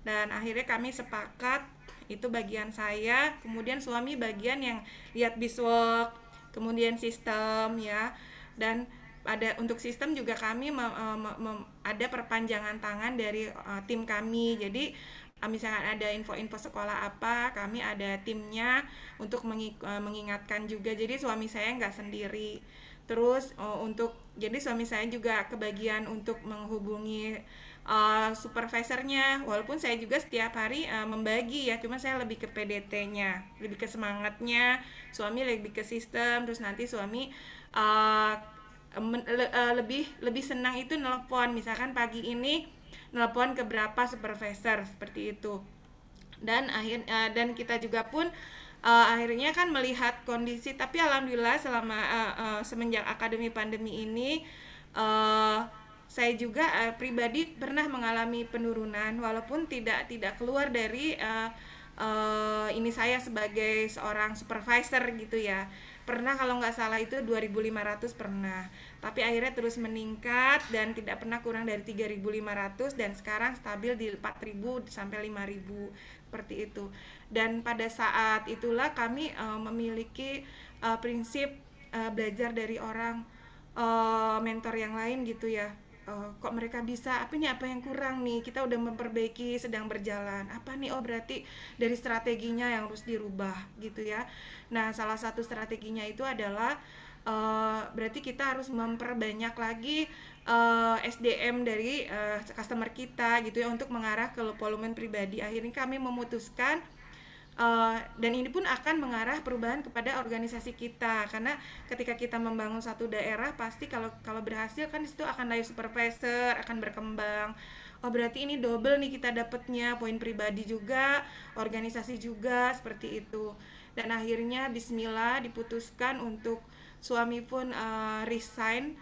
Dan akhirnya kami sepakat itu bagian saya, kemudian suami bagian yang lihat biswok, kemudian sistem ya. Dan untuk sistem juga kami ada perpanjangan tangan dari tim kami. Jadi misalkan ada info-info sekolah apa, kami ada timnya untuk mengingatkan juga. Jadi suami saya nggak sendiri. Terus jadi suami saya juga kebagian untuk menghubungi supervisornya, walaupun saya juga setiap hari membagi ya, cuma saya lebih ke PDT-nya, lebih ke semangatnya, suami lebih ke sistem. Terus nanti suami lebih senang itu nelpon, misalkan pagi ini nelpon ke berapa supervisor seperti itu. Dan kita juga pun akhirnya kan melihat kondisi, tapi alhamdulillah selama semenjak akademi pandemi ini saya juga pribadi pernah mengalami penurunan, walaupun tidak keluar dari ini saya sebagai seorang supervisor gitu ya. Pernah kalau nggak salah itu 2.500 pernah, tapi akhirnya terus meningkat dan tidak pernah kurang dari 3.500 dan sekarang stabil di 4.000 sampai 5.000 seperti itu. Dan pada saat itulah kami memiliki prinsip belajar dari orang mentor yang lain gitu ya. Kok mereka bisa, apa yang kurang nih, kita udah memperbaiki, sedang berjalan, apa nih, oh berarti dari strateginya yang harus dirubah gitu ya. Nah, salah satu strateginya itu adalah berarti kita harus memperbanyak lagi SDM dari customer kita gitu ya, untuk mengarah ke volume pribadi. Akhirnya kami memutuskan dan ini pun akan mengarah perubahan kepada organisasi kita, karena ketika kita membangun satu daerah pasti kalau berhasil kan disitu akan layu supervisor, akan berkembang. Oh berarti ini double nih kita dapatnya, poin pribadi juga, organisasi juga, seperti itu. Dan akhirnya bismillah diputuskan untuk suami pun resign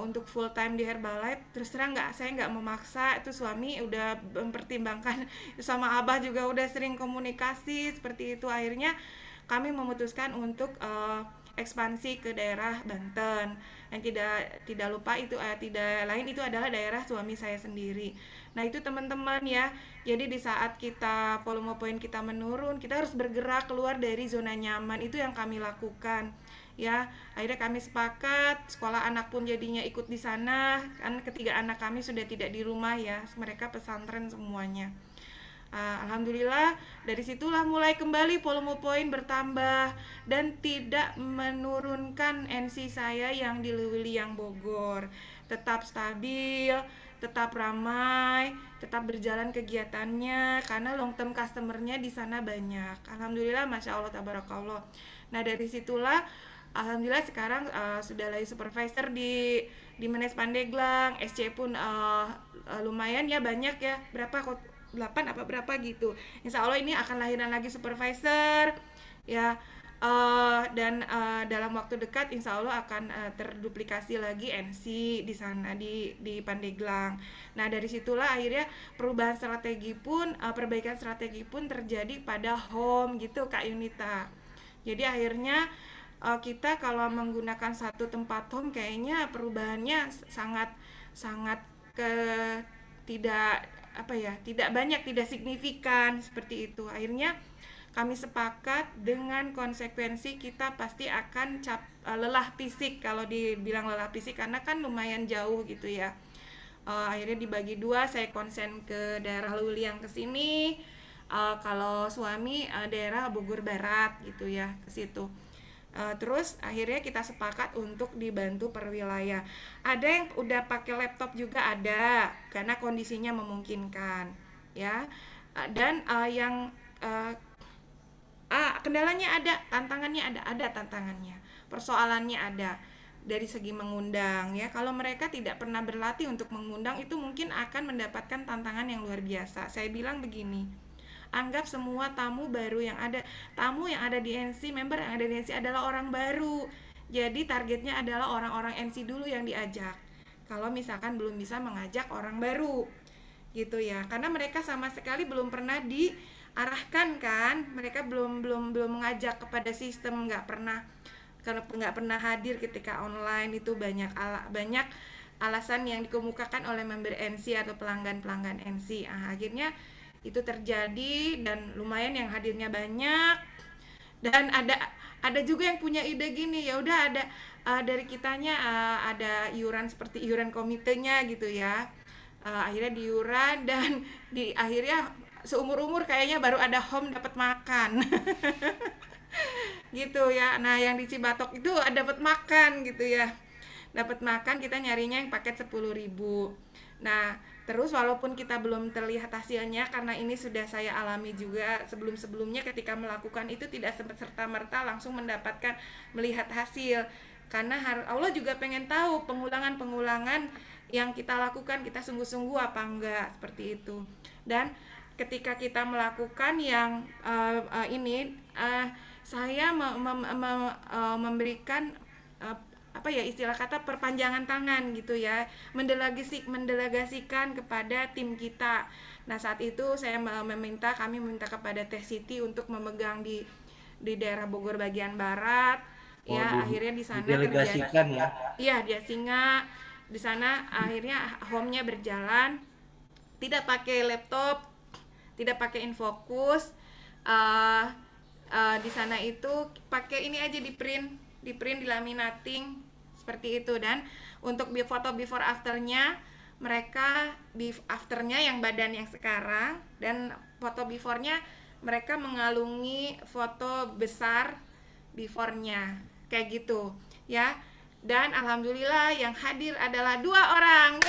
untuk full time di Herbalife. Terus terang saya nggak memaksa, itu suami udah mempertimbangkan, sama Abah juga udah sering komunikasi seperti itu. Akhirnya kami memutuskan untuk ekspansi ke daerah Banten. Yang tidak lupa itu tidak lain itu adalah daerah suami saya sendiri. Nah itu teman-teman ya, jadi di saat kita volume poin kita menurun, kita harus bergerak keluar dari zona nyaman. Itu yang kami lakukan ya. Akhirnya kami sepakat, sekolah anak pun jadinya ikut di sana, kan ketiga anak kami sudah tidak di rumah ya, mereka pesantren semuanya. Alhamdulillah dari situlah mulai kembali volume poin bertambah dan tidak menurunkan NC saya yang di Lewiliang Bogor, tetap stabil, tetap ramai, tetap berjalan kegiatannya karena long term customernya di sana banyak. Alhamdulillah, masya Allah, tabarakallah. Nah dari situlah alhamdulillah sekarang sudah lagi supervisor di Menes Pandeglang, SC pun lumayan ya, banyak ya, berapa kok 8 apa berapa gitu. Insya Allah ini akan lahiran lagi supervisor ya, dan dalam waktu dekat insya Allah akan terduplikasi lagi NC di sana di Pandeglang. Nah dari situlah akhirnya perubahan strategi pun perbaikan strategi pun terjadi pada home gitu Kak Yunita. Jadi akhirnya kita kalau menggunakan satu tempat home kayaknya perubahannya sangat tidak banyak, tidak signifikan seperti itu. Akhirnya kami sepakat dengan konsekuensi kita pasti akan lelah fisik, kalau dibilang lelah fisik karena kan lumayan jauh gitu ya. Akhirnya dibagi dua, saya konsen ke daerah Lewiliang ke sini, kalau suami daerah Bogor Barat gitu ya, ke situ. Terus akhirnya kita sepakat untuk dibantu per wilayah. Ada yang udah pakai laptop juga ada, karena kondisinya memungkinkan ya. Dan yang kendalanya ada, tantangannya ada tantangannya, persoalannya ada dari segi mengundang ya. Kalau mereka tidak pernah berlatih untuk mengundang, itu mungkin akan mendapatkan tantangan yang luar biasa. Saya bilang begini, anggap semua tamu yang ada di NC, member yang ada di NC adalah orang baru. Jadi targetnya adalah orang-orang NC dulu yang diajak. kalau misalkan belum bisa mengajak orang baru gitu ya, karena mereka sama sekali belum pernah diarahkan kan, mereka belum mengajak kepada sistem, nggak pernah hadir ketika online. Itu banyak alasan yang dikemukakan oleh member NC atau pelanggan NC. Akhirnya itu terjadi dan lumayan yang hadirnya banyak. Dan ada juga yang punya ide gini, ya udah ada dari kitanya ada iuran seperti iuran komitenya gitu ya. Akhirnya diuran dan akhirnya seumur-umur kayaknya baru ada home dapat makan. Gitu ya. Nah, yang di Cibatok itu dapat makan gitu ya. Dapat makan, kita nyarinya yang paket 10.000. Nah, terus walaupun kita belum terlihat hasilnya, karena ini sudah saya alami juga sebelum-sebelumnya, ketika melakukan itu tidak serta-merta langsung melihat hasil. Karena Allah juga pengen tahu pengulangan yang kita lakukan, kita sungguh-sungguh apa enggak, seperti itu. Dan ketika kita melakukan yang ini, saya memberikan apa ya, istilah kata perpanjangan tangan gitu ya, mendelegasikan kepada tim kita. Nah, saat itu kami meminta kepada Teh Siti untuk memegang di daerah Bogor bagian barat. Ya, akhirnya di sana delegasikan ya. Iya, dia singa. Di sana akhirnya home-nya berjalan, tidak pakai laptop, tidak pakai infocus. Di sana itu pakai ini aja, di print, dilaminating seperti itu. Dan untuk foto before afternya, mereka afternya yang badan yang sekarang, dan foto beforenya mereka mengalungi foto besar beforenya kayak gitu ya. Dan alhamdulillah yang hadir adalah 2 orang.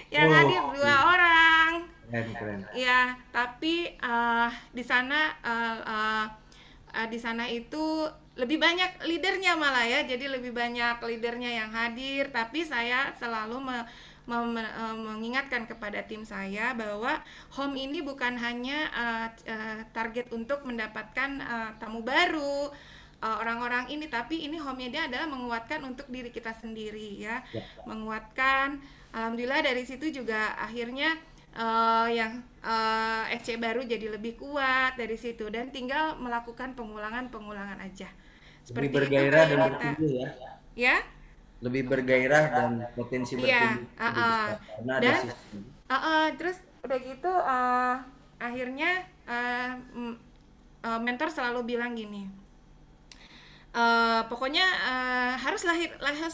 Yang hadir 2 orang. Keren. Ya, tapi di sana itu lebih banyak leadernya malah ya. Jadi lebih banyak leadernya yang hadir, tapi saya selalu mengingatkan kepada tim saya bahwa home ini bukan hanya target untuk mendapatkan tamu baru, orang-orang ini, tapi ini home-nya dia adalah menguatkan untuk diri kita sendiri ya. Menguatkan. Alhamdulillah dari situ juga akhirnya yang FC baru jadi lebih kuat dari situ, dan tinggal melakukan pengulangan aja. Lebih bergairah dan bertumbuh ya. Ya? Lebih bergairah dan potensi bertumbuh. Karena ada Dan sistem. terus udah gitu akhirnya mentor selalu bilang gini, pokoknya harus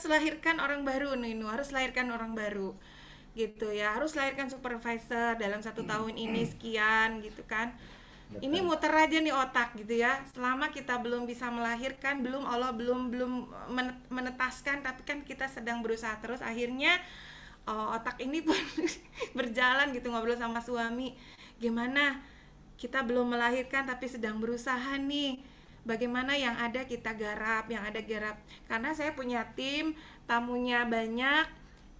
lahirkan orang baru, Nino, harus lahirkan orang baru gitu ya, harus lahirkan supervisor dalam 1 tahun ini sekian gitu kan. Betul. Ini muter aja nih otak gitu ya, selama kita belum bisa melahirkan, Allah belum menetaskan, tapi kan kita sedang berusaha terus. Akhirnya otak ini pun berjalan gitu, ngobrol sama suami, gimana kita belum melahirkan tapi sedang berusaha nih, bagaimana yang ada kita garap, karena saya punya tim, tamunya banyak,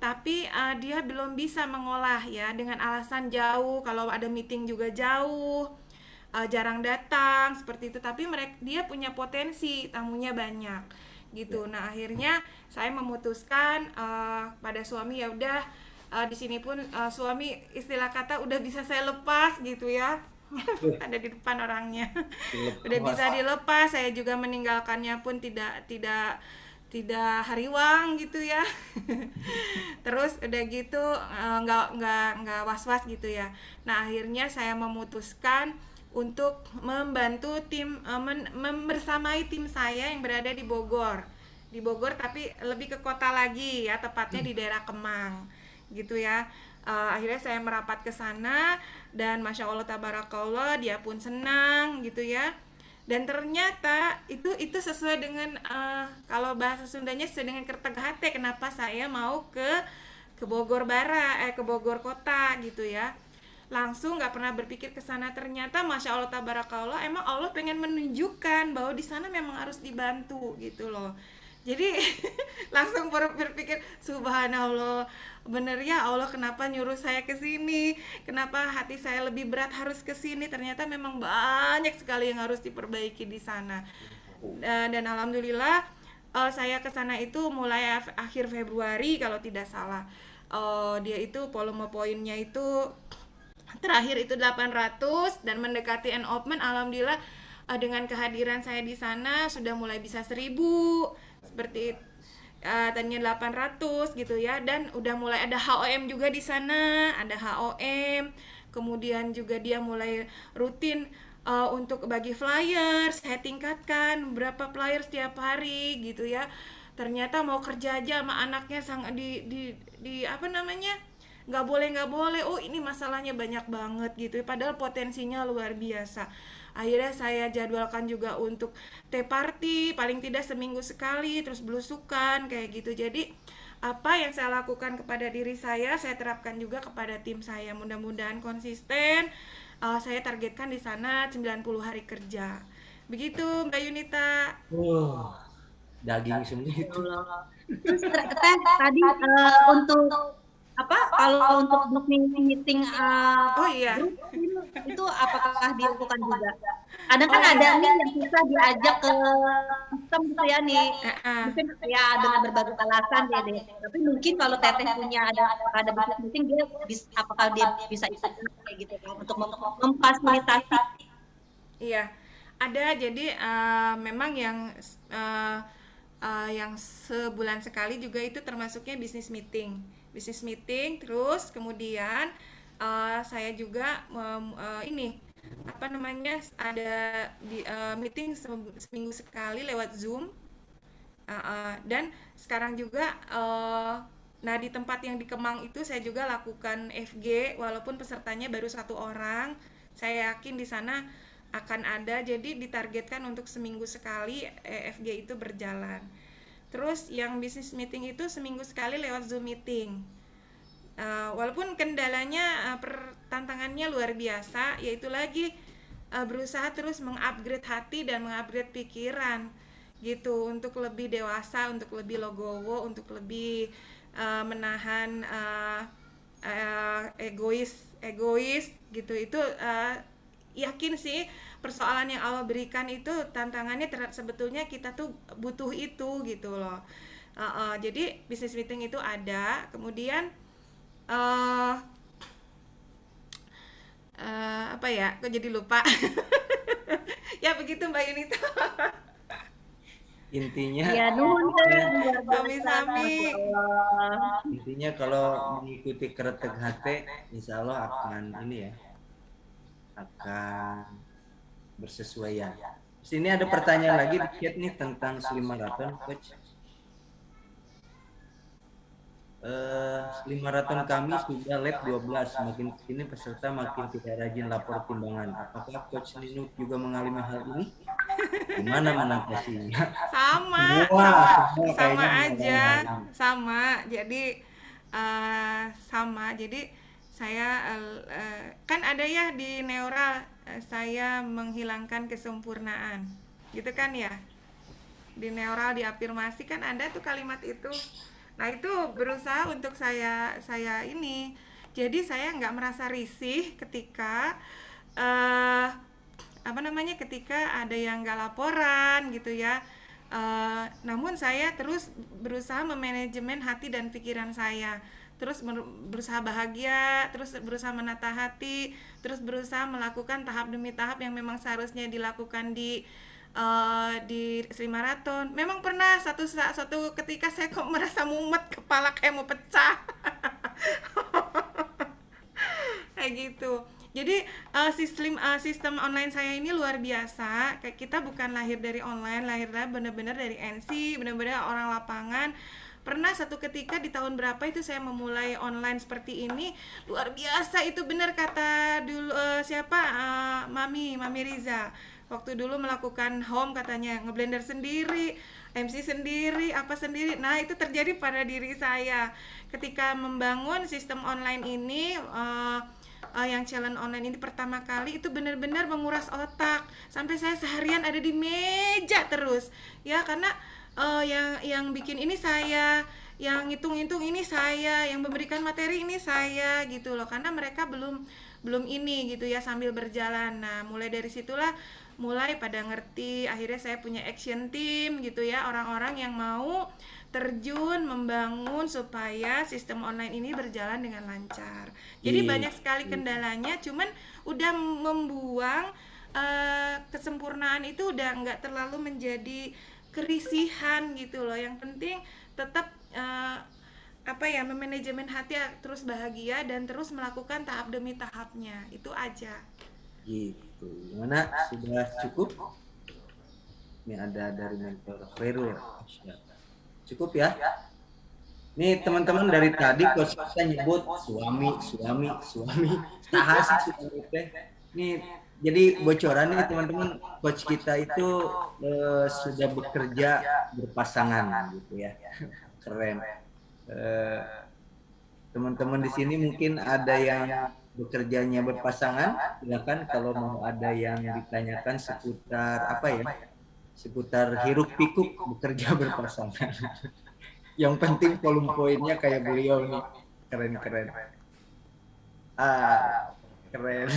tapi dia belum bisa mengolah ya, dengan alasan jauh, kalau ada meeting juga jauh, jarang datang seperti itu. Tapi dia punya potensi, tamunya banyak gitu. Nah, akhirnya saya memutuskan pada suami, ya udah, di sini pun suami istilah kata udah bisa saya lepas gitu ya. Ada di depan orangnya. Udah bisa dilepas, saya juga meninggalkannya pun tidak hariwang gitu ya. Terus udah gitu nggak was-was gitu ya. Nah, akhirnya saya memutuskan untuk membantu tim, membersamai tim saya yang berada di Bogor, tapi lebih ke kota lagi ya, tepatnya di daerah Kemang gitu ya. Akhirnya saya merapat ke sana, dan masya Allah tabarakallah, dia pun senang gitu ya. Dan ternyata itu sesuai dengan kalau bahasa Sundanya sesuai dengan kerteg hati, kenapa saya mau ke Bogor ke Bogor kota gitu ya. Langsung nggak pernah berpikir ke sana, ternyata masya Allah tabarakallah, emang Allah pengen menunjukkan bahwa di sana memang harus dibantu gitu loh. Jadi langsung berpikir, subhanallah, bener ya Allah, kenapa nyuruh saya ke sini, kenapa hati saya lebih berat harus ke sini, ternyata memang banyak sekali yang harus diperbaiki di sana. Dan alhamdulillah saya ke sana itu mulai akhir Februari kalau tidak salah. Dia itu volume poinnya itu terakhir itu 800 dan mendekati end open, alhamdulillah dengan kehadiran saya di sana sudah mulai bisa 1000 seperti tadinya 800 gitu ya, dan udah mulai ada HOM juga di sana, ada HOM. Kemudian juga dia mulai rutin untuk bagi flyer, saya tingkatkan berapa flyer setiap hari gitu ya. Ternyata mau kerja aja sama anaknya sangat di apa namanya, nggak boleh, oh ini masalahnya banyak banget gitu ya, padahal potensinya luar biasa. Akhirnya saya jadwalkan juga untuk tea party paling tidak seminggu sekali, terus belusukan kayak gitu. Jadi apa yang saya lakukan kepada diri saya terapkan juga kepada tim saya. Mudah-mudahan konsisten. Saya targetkan di sana 90 hari kerja. Begitu Mbak Yunita. Daging semua itu. Terus Teh tadi untuk apa kalau untuk booking meeting Oh iya. grup itu apakah dilakukan juga? Kadang kan ada nih yang bisa diajak ke sistem gitu ya nih. Mungkin ya dengan berbagai alasan ya deh. Tapi mungkin kalau Teteh punya ada business meeting dia bisa, apakah dia bisa ikut kayak gitu kan untuk memfasilitasi. Iya, ada. Jadi memang yang sebulan sekali juga itu termasuknya business meeting. Terus kemudian saya juga ini apa namanya, ada di meeting seminggu sekali lewat Zoom. Dan sekarang juga nah di tempat yang di Kemang itu saya juga lakukan FG walaupun pesertanya baru 1 orang. Saya yakin di sana akan ada, jadi ditargetkan untuk seminggu sekali FG itu berjalan. Terus yang business meeting itu seminggu sekali lewat Zoom meeting. Walaupun kendalanya tantangannya luar biasa, yaitu lagi berusaha terus mengupgrade hati dan mengupgrade pikiran gitu, untuk lebih dewasa, untuk lebih logowo, untuk lebih menahan egois gitu. Itu yakin sih persoalan yang Allah berikan itu tantangannya sebetulnya kita tuh butuh itu gitu loh. Jadi business meeting itu ada. Kemudian apa ya, kok jadi lupa. Ya begitu Mbak Yunita. Intinya Ya nuhun Sami-sami. intinya kalau mengikuti kereteg hati, insya Allah akan ini ya, akan bersesuaian. Sini ada pertanyaan lagi di chat nih tentang Slim Marathon, Coach. Slim Marathon kami sudah lap 12, makin kesini peserta makin tidak rajin lapor timbangan. Apakah Coach Linuk juga mengalami hal ini? Gimana mengatasinya? Sama kayaknya aja, mengalami. sama. Jadi saya kan ada ya di neural, saya menghilangkan kesempurnaan gitu kan ya, di neural, di afirmasi kan ada tuh kalimat itu. Nah itu berusaha untuk saya ini, jadi saya nggak merasa risih ketika ketika ada yang nggak laporan gitu ya. Namun saya terus berusaha memanajemen hati dan pikiran saya, terus berusaha bahagia, terus berusaha menata hati, terus berusaha melakukan tahap demi tahap yang memang seharusnya dilakukan di Slim Marathon. Memang pernah satu ketika saya kok merasa mumet, kepala kayak mau pecah. Kayak gitu. Jadi sistem online saya ini luar biasa. Kayak kita bukan lahir dari online, lahirnya benar-benar dari NC, benar-benar orang lapangan. Pernah satu ketika di tahun berapa itu saya memulai online seperti ini, luar biasa. Itu benar kata dulu Mami Riza. Waktu dulu melakukan home katanya ngeblender sendiri, MC sendiri, apa sendiri. Nah itu terjadi pada diri saya ketika membangun sistem online ini. Yang challenge online ini pertama kali itu benar-benar menguras otak, sampai saya seharian ada di meja terus ya, karena yang bikin ini saya, yang ngitung-ngitung ini saya, yang memberikan materi ini saya gitu loh, karena mereka belum ini gitu ya sambil berjalan. Nah mulai dari situlah mulai pada ngerti. Akhirnya saya punya action team gitu ya, orang-orang yang mau terjun membangun supaya sistem online ini berjalan dengan lancar. Jadi banyak sekali kendalanya, cuman udah membuang kesempurnaan itu udah nggak terlalu menjadi kerisihan gitu loh. Yang penting tetap memanajemen hati terus bahagia dan terus melakukan tahap demi tahapnya. Itu aja. Gitu. Gimana? Sudah cukup? Ini ada dari mentor Khairul. Cukup ya? Nih teman-teman dari tadi coach kita nyebut suami. Saha sih suami teh. Nih jadi bocoran nih teman-teman, coach kita itu sudah bekerja berpasangan gitu ya. Keren. Teman-teman di sini mungkin ada yang bekerjanya berpasangan, silakan kalau mau ada yang ditanyakan seputar seputar hiruk pikuk bekerja berpasangan. Yang penting volume poinnya kayak beliau nih, keren. Keren.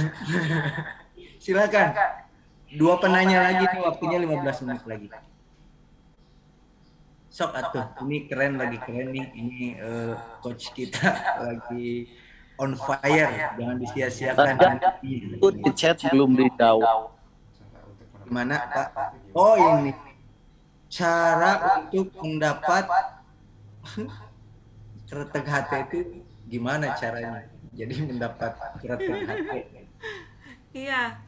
Silakan. 2 penanya lagi nih, waktunya 15 menit lagi. Sok atuh, ini keren nih, ini coach kita lagi on fire, jangan disia-siakan. Itu di chat belum dijawab. Gimana Pak? Oh ini, cara untuk mendapat kereteg hati itu gimana caranya? Jadi mendapat kereteg hati. Iya,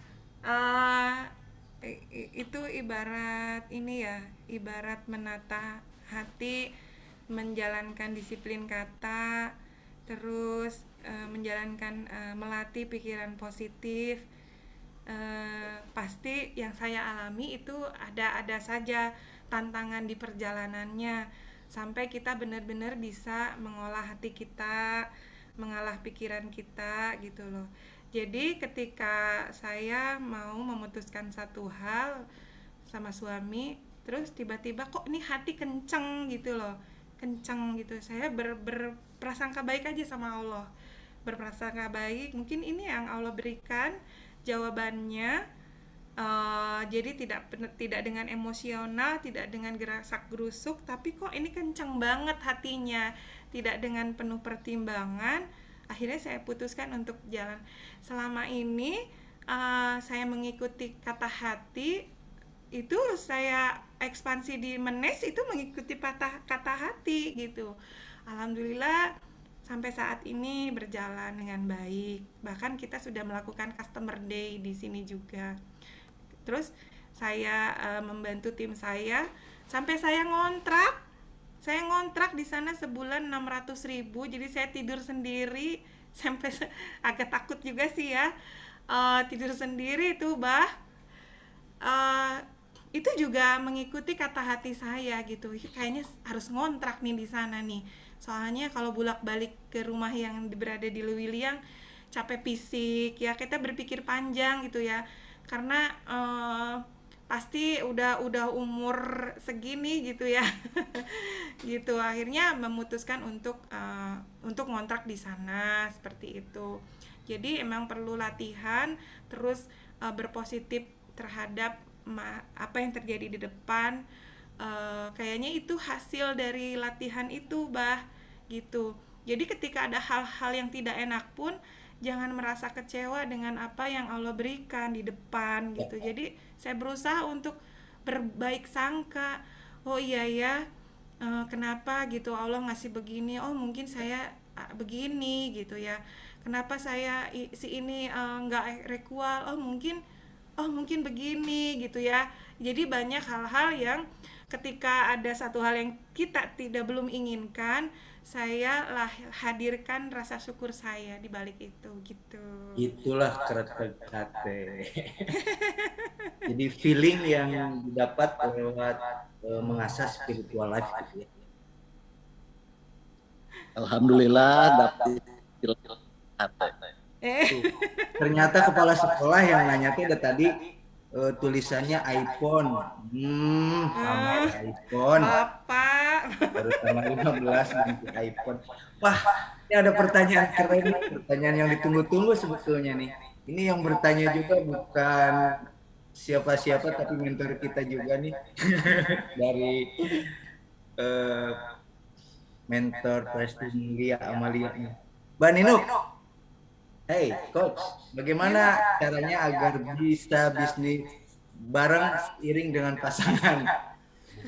itu ibarat ibarat menata hati, menjalankan disiplin kata, terus menjalankan melatih pikiran positif. Pasti yang saya alami itu ada saja tantangan di perjalanannya sampai kita benar-benar bisa mengolah hati kita, mengolah pikiran kita gitu loh. Jadi ketika saya mau memutuskan satu hal sama suami, terus tiba-tiba kok ini hati kenceng gitu, saya berprasangka baik aja sama Allah, berprasangka baik, mungkin ini yang Allah berikan jawabannya. Jadi tidak dengan emosional, tidak dengan gerasak gerusuk, tapi kok ini kenceng banget hatinya, tidak dengan penuh pertimbangan. Akhirnya saya putuskan untuk jalan. Selama ini saya mengikuti kata hati, itu saya ekspansi di Menes itu mengikuti kata hati gitu. Alhamdulillah sampai saat ini berjalan dengan baik. Bahkan kita sudah melakukan customer day di sini juga. Terus saya membantu tim saya sampai saya ngontrak di sana sebulan 600.000. Jadi saya tidur sendiri, sampai agak takut juga sih ya, tidur sendiri itu itu juga mengikuti kata hati saya gitu. Kayaknya harus ngontrak nih di sana nih. Soalnya kalau bolak-balik ke rumah yang berada di Lewiliang capek fisik ya, kita berpikir panjang gitu ya. Karena pasti udah umur segini gitu ya. Gitu, akhirnya memutuskan untuk ngontrak di sana seperti itu. Jadi emang perlu latihan, terus berpositif terhadap apa yang terjadi di depan. Kayaknya itu hasil dari latihan itu gitu. Jadi ketika ada hal-hal yang tidak enak pun jangan merasa kecewa dengan apa yang Allah berikan di depan gitu. Jadi saya berusaha untuk berbaik sangka. Oh iya ya, kenapa gitu Allah ngasih begini, oh mungkin saya begini gitu ya, kenapa saya si ini nggak rekual, oh mungkin begini gitu ya. Jadi banyak hal-hal yang ketika ada satu hal yang kita belum inginkan, saya hadirkan rasa syukur saya di balik itu gitu. Itulah kereteg hati. Jadi feeling yang didapat lewat mengasah spiritual life gitu ya. Alhamdulillah dapat Ternyata kepala sekolah yang nanya tuh udah tadi tulisannya iPhone. Sama iPhone. Bapak. Baru tanggal 15 nanti iPhone. Wah, ini ada pertanyaan keren, pertanyaan yang ditunggu-tunggu sebetulnya nih. Ini yang bertanya juga bukan siapa-siapa tapi mentor kita juga nih dari eh, mentor Presiden Lia Amalia nih. Mbak Nino, hey coach, bagaimana caranya agar bisa bisnis bareng seiring dengan pasangan?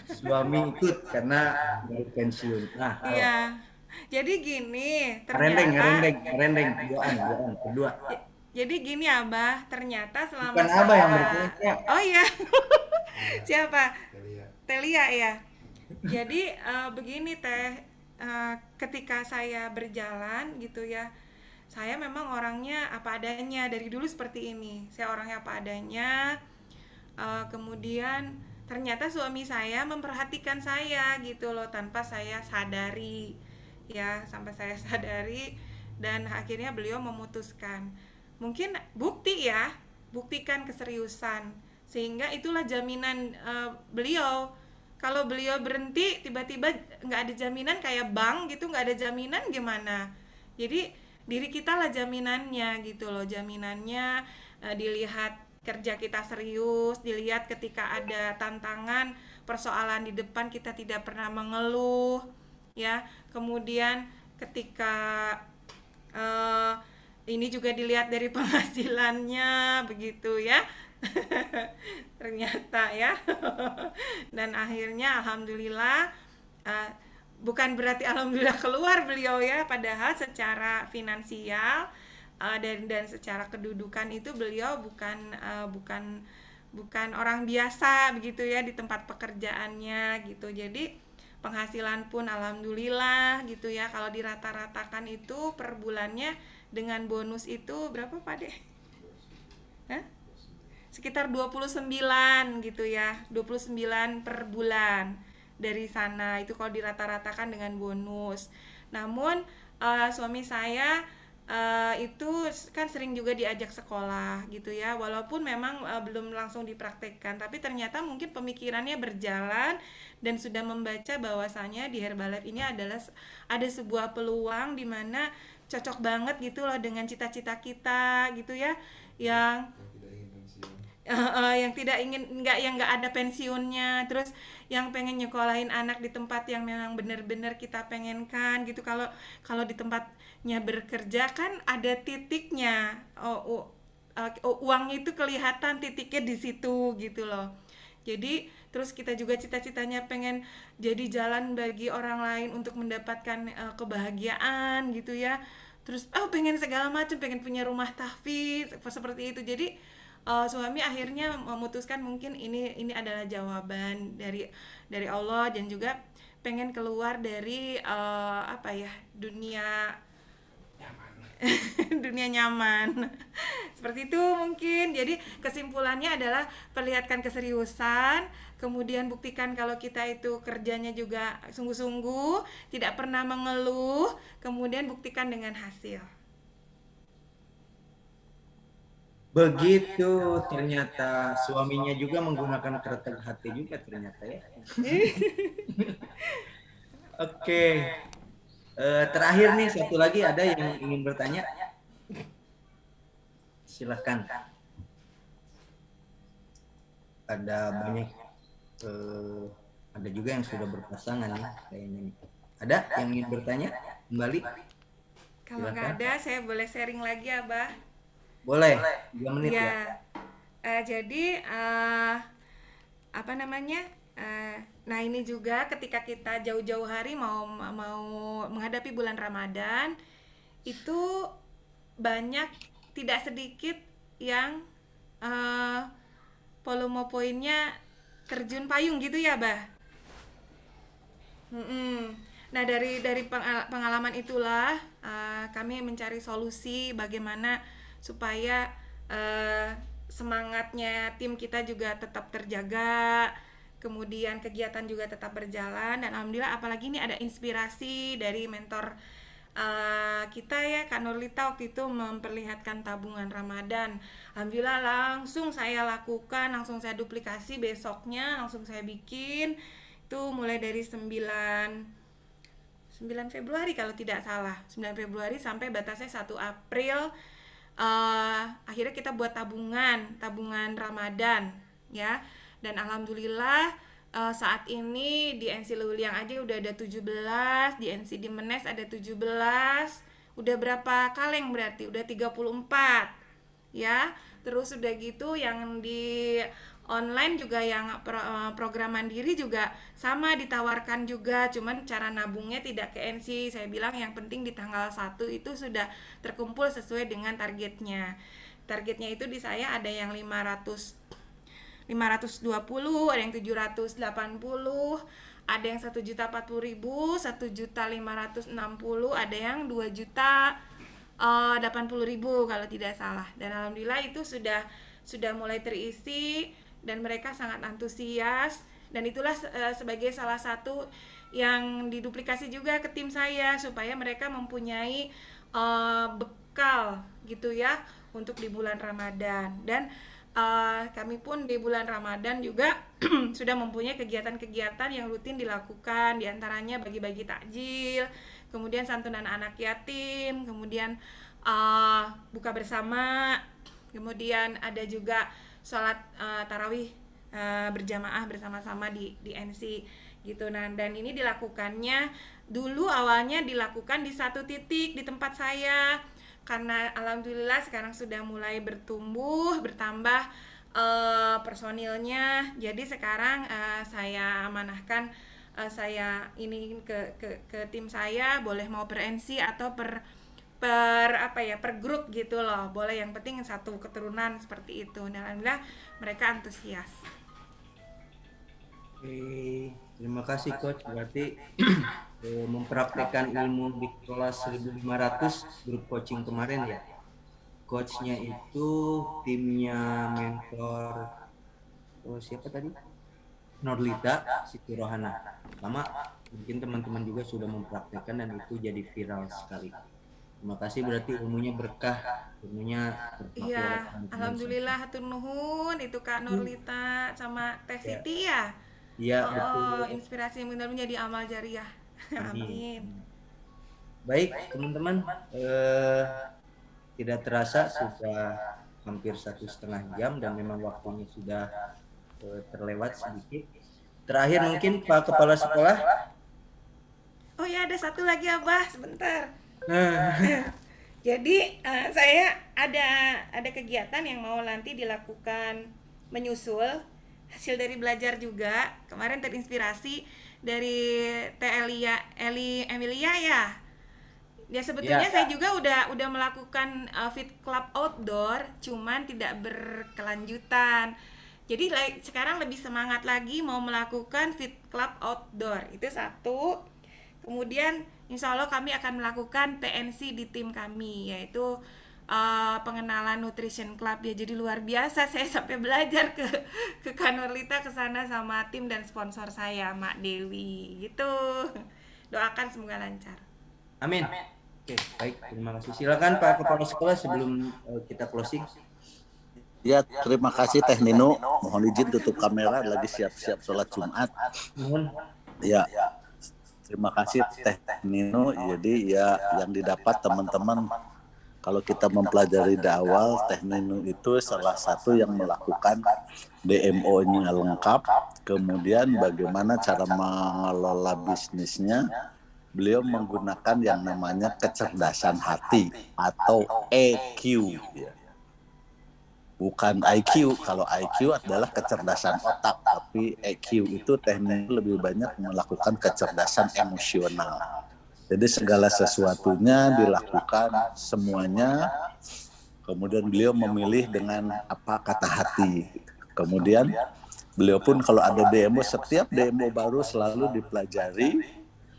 Suami ikut karena baru pensiun. Nah, Iya. Jadi gini, rendeng, ternyata rendeng, duaan, kedua. jadi gini Abah, ternyata selama Bukan Abah yang saya bertanya. Oh iya. Siapa? Telia ya. Jadi begini Teh, ketika saya berjalan gitu ya, saya memang orangnya apa adanya dari dulu seperti ini. Saya orangnya apa adanya. Kemudian ternyata suami saya memperhatikan saya gitu loh tanpa saya sadari ya, sampai saya sadari dan akhirnya beliau memutuskan. Mungkin bukti ya, buktikan keseriusan sehingga itulah jaminan beliau. Kalau beliau berhenti tiba-tiba nggak ada jaminan kayak bank gitu, nggak ada jaminan gimana? Jadi diri kita lah jaminannya gitu loh, jaminannya dilihat kerja kita serius, dilihat ketika ada tantangan, persoalan di depan kita tidak pernah mengeluh, ya. Kemudian ketika eh, ini juga dilihat dari penghasilannya, begitu ya. Ternyata ya. Dan akhirnya alhamdulillah, eh, bukan berarti alhamdulillah keluar beliau ya, padahal secara finansial dan secara kedudukan itu beliau bukan orang biasa begitu ya di tempat pekerjaannya gitu. Jadi penghasilan pun alhamdulillah gitu ya. Kalau dirata-ratakan itu per bulannya dengan bonus itu berapa Pak De? Hah? Sekitar 29 gitu ya. 29 per bulan dari sana itu kalau dirata-ratakan dengan bonus. Namun suami saya itu kan sering juga diajak sekolah gitu ya, walaupun memang belum langsung dipraktekkan, tapi ternyata mungkin pemikirannya berjalan dan sudah membaca bahwasanya di Herbalife ini adalah ada sebuah peluang di mana cocok banget gitu loh dengan cita-cita kita gitu ya, yang yang tidak ingin nggak ada pensiunnya, terus yang pengen nyekolahin anak di tempat yang memang benar-benar kita pengenkan gitu. Kalau di tempatnya bekerja kan ada titiknya, uang itu kelihatan titiknya di situ gitu loh. Jadi terus kita juga cita-citanya pengen jadi jalan bagi orang lain untuk mendapatkan kebahagiaan gitu ya. Terus pengen segala macam, pengen punya rumah tahfiz seperti itu. Jadi suami akhirnya memutuskan mungkin ini adalah jawaban dari Allah, dan juga pengen keluar dari apa ya, dunia dunia nyaman. Seperti itu mungkin. Jadi kesimpulannya adalah perlihatkan keseriusan, kemudian buktikan kalau kita itu kerjanya juga sungguh-sungguh, tidak pernah mengeluh, kemudian buktikan dengan hasil. Begitu, ternyata suaminya juga menggunakan kereta hati juga ternyata ya. Oke. Terakhir nih satu lagi, ada yang ingin bertanya? Silahkan. Ada banyak, ada juga yang sudah berpasangan ya kayaknya nih. Ada yang ingin bertanya kembali? Kalau Silakan. nggak ada, saya boleh sharing lagi Abah. Boleh, 2 menit ya. Jadi apa namanya? Nah ini juga ketika kita jauh-jauh hari mau menghadapi bulan Ramadan, itu banyak, tidak sedikit yang volume poinnya terjun payung gitu ya, Bah. Nah dari pengalaman itulah kami mencari solusi bagaimana supaya semangatnya tim kita juga tetap terjaga, kemudian kegiatan juga tetap berjalan, dan alhamdulillah apalagi ini ada inspirasi dari mentor kita ya, Kak Nurlita waktu itu memperlihatkan tabungan Ramadan. Alhamdulillah langsung saya lakukan, langsung saya duplikasi, besoknya langsung saya bikin. Itu mulai dari 9 Februari kalau tidak salah, 9 Februari sampai batasnya 1 April akhirnya kita buat tabungan Ramadan ya. Dan alhamdulillah saat ini di NC Leuliang aja udah ada 17, di NC Dimenes ada 17. Udah berapa kaleng berarti? Udah 34 ya. Terus udah gitu yang di online juga yang program mandiri juga sama ditawarkan juga, cuman cara nabungnya tidak ke NC. Saya bilang yang penting di tanggal 1 itu sudah terkumpul sesuai dengan targetnya. Targetnya itu di saya ada yang 520, ada yang 780, ada yang 1.040.000, 1.560.000, ada yang 2.080.000 kalau tidak salah. Dan alhamdulillah itu sudah mulai terisi dan mereka sangat antusias, dan itulah sebagai salah satu yang diduplikasi juga ke tim saya supaya mereka mempunyai bekal gitu ya untuk di bulan Ramadan. Dan kami pun di bulan Ramadan juga sudah mempunyai kegiatan-kegiatan yang rutin dilakukan, diantaranya bagi-bagi takjil, kemudian santunan anak yatim, kemudian buka bersama, kemudian ada juga sholat tarawih berjamaah bersama-sama di NC gitu. Nah, dan ini dilakukannya dulu awalnya dilakukan di satu titik di tempat saya, karena alhamdulillah sekarang sudah mulai bertambah personilnya. Jadi sekarang saya amanahkan, saya ini ke tim saya, boleh mau per NC atau per grup gitu loh, boleh, yang penting satu keturunan seperti itu. Dan alhamdulillah mereka antusias. Oke, terima kasih Coach. Berarti mempraktekkan ilmu di kelas 1500 grup coaching kemarin ya. Coachnya itu timnya mentor siapa tadi? Norlita Siti Rohana. Sama mungkin teman-teman juga sudah mempraktekkan dan itu jadi viral sekali. Terima kasih, berarti ilmunya berkah, ilmunya terpakai oleh Iya, teman-teman. alhamdulillah hatur nuhun itu Kak Norlita sama Teh Siti ya. Iya, betul. Inspirasi yang benar menjadi amal jariah. Amin. Baik, teman-teman, tidak terasa sudah hampir 1,5 jam dan memang waktunya sudah terlewat sedikit. Terakhir mungkin Pak Kepala Sekolah. Oh ya, ada satu lagi Abah, sebentar. Jadi saya ada kegiatan yang mau nanti dilakukan menyusul hasil dari belajar juga. Kemarin terinspirasi dari Teh Emilia ya. Ya sebetulnya Ya. saya juga udah melakukan fit club outdoor, cuman tidak berkelanjutan. Jadi sekarang lebih semangat lagi mau melakukan fit club outdoor. Itu satu. Kemudian insya Allah kami akan melakukan TNC di tim kami, yaitu pengenalan nutrition club ya. Jadi luar biasa, saya sampai belajar ke Kanurlita ke sana sama tim dan sponsor saya Mak Dewi gitu. Doakan semoga lancar. Amin. Oke, baik, terima kasih. Silakan Pak Kepala Sekolah sebelum kita closing. Ya, terima kasih Teh Nino. Mohon izin tutup kamera, lagi siap-siap sholat Jumat. Mohon. Ya, terima kasih Teh Nino. Jadi ya yang didapat teman-teman, kalau kita mempelajari di awal, Teh Nino itu salah satu yang melakukan DMO-nya lengkap. Kemudian bagaimana cara mengelola bisnisnya, beliau menggunakan yang namanya kecerdasan hati atau EQ. Ya. Bukan IQ, kalau IQ adalah kecerdasan otak, tapi EQ itu teknik lebih banyak melakukan kecerdasan emosional. Jadi segala sesuatunya dilakukan semuanya, kemudian beliau memilih dengan apa kata hati. Kemudian beliau pun kalau ada demo, setiap demo baru selalu dipelajari,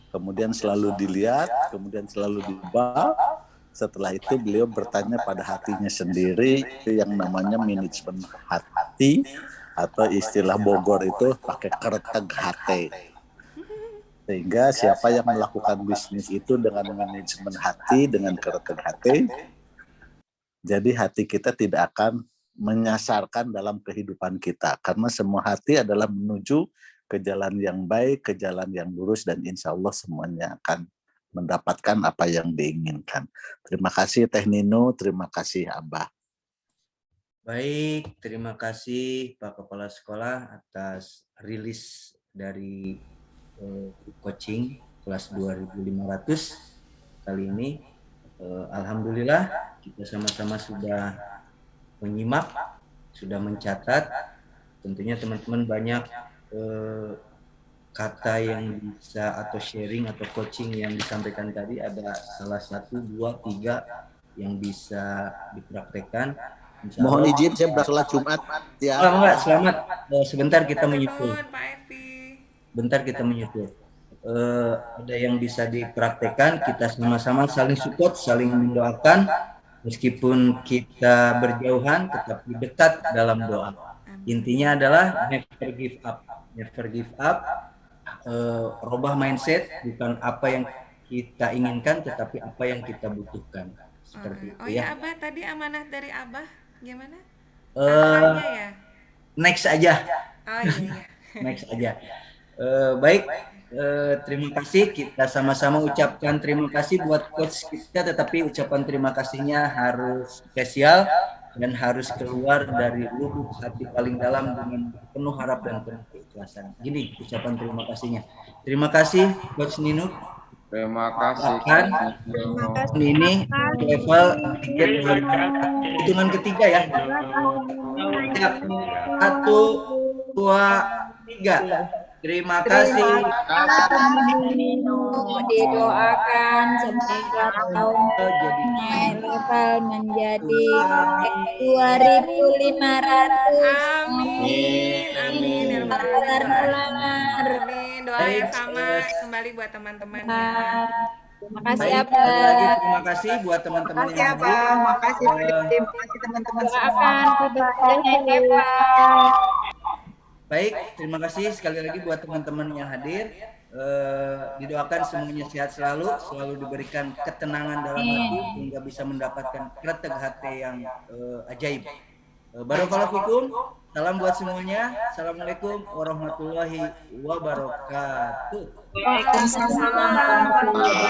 kemudian selalu dilihat, kemudian selalu diubah. Setelah itu beliau bertanya pada hatinya sendiri, itu yang namanya manajemen hati, atau istilah Bogor itu pakai kereteg hati. Sehingga siapa yang melakukan bisnis itu dengan manajemen hati, dengan kereteg hati, jadi hati kita tidak akan menyasarkan dalam kehidupan kita. Karena semua hati adalah menuju ke jalan yang baik, ke jalan yang lurus, dan insya Allah semuanya akan mendapatkan apa yang diinginkan. Terima kasih Teh Nino, terima kasih Abah. Baik, terima kasih Pak Kepala Sekolah atas rilis dari coaching kelas 2500 kali ini. Alhamdulillah kita sama-sama sudah menyimak, sudah mencatat. Tentunya teman-teman banyak kata yang bisa atau sharing atau coaching yang disampaikan tadi, ada salah 1, 2, 3 yang bisa dipraktekkan. Mohon izin saya bersolat Jumat ya. Enggak, selamat. Sebentar kita menyusul. Pak Evi. Bentar kita menyusul. Ada yang bisa dipraktekkan, kita sama-sama saling support, saling mendoakan. Meskipun kita berjauhan, tetapi dekat dalam doa. Intinya adalah never give up. Never give up. Robah mindset, bukan apa yang kita inginkan, tetapi apa yang kita butuhkan. Seperti itu ya. Abah, tadi amanah dari Abah gimana? Arahnya ya? Next aja. Oh iya. Next aja. Baik, terima kasih. Kita sama-sama ucapkan terima kasih buat coach kita, tetapi ucapan terima kasihnya harus spesial dan harus keluar dari lubuk hati paling dalam dengan penuh harap dan penuh keikhlasan. Gini ucapan terima kasihnya. Terima kasih Coach Nino. Terima kasih. Ini level tiket hitungan ketiga ya. 1, 2, 3. Terima kasih. Didoakan semoga tahun naik level menjadi 2.500. Amin. Amin. Doa yang sama kembali buat teman-teman ya. Terima kasih Baik, Abah. sekali lagi terima kasih buat teman-teman yang hadir. Makasih teman-teman Doakan keberkahannya Abah. Baik, terima kasih sekali lagi buat teman-teman yang hadir. Didoakan semuanya sehat selalu, selalu diberikan ketenangan dalam hati hingga bisa mendapatkan kretek hati yang ajaib. Barakallahu fikum. Salam buat semuanya. Assalamualaikum warahmatullahi wabarakatuh. Waalaikumsalam.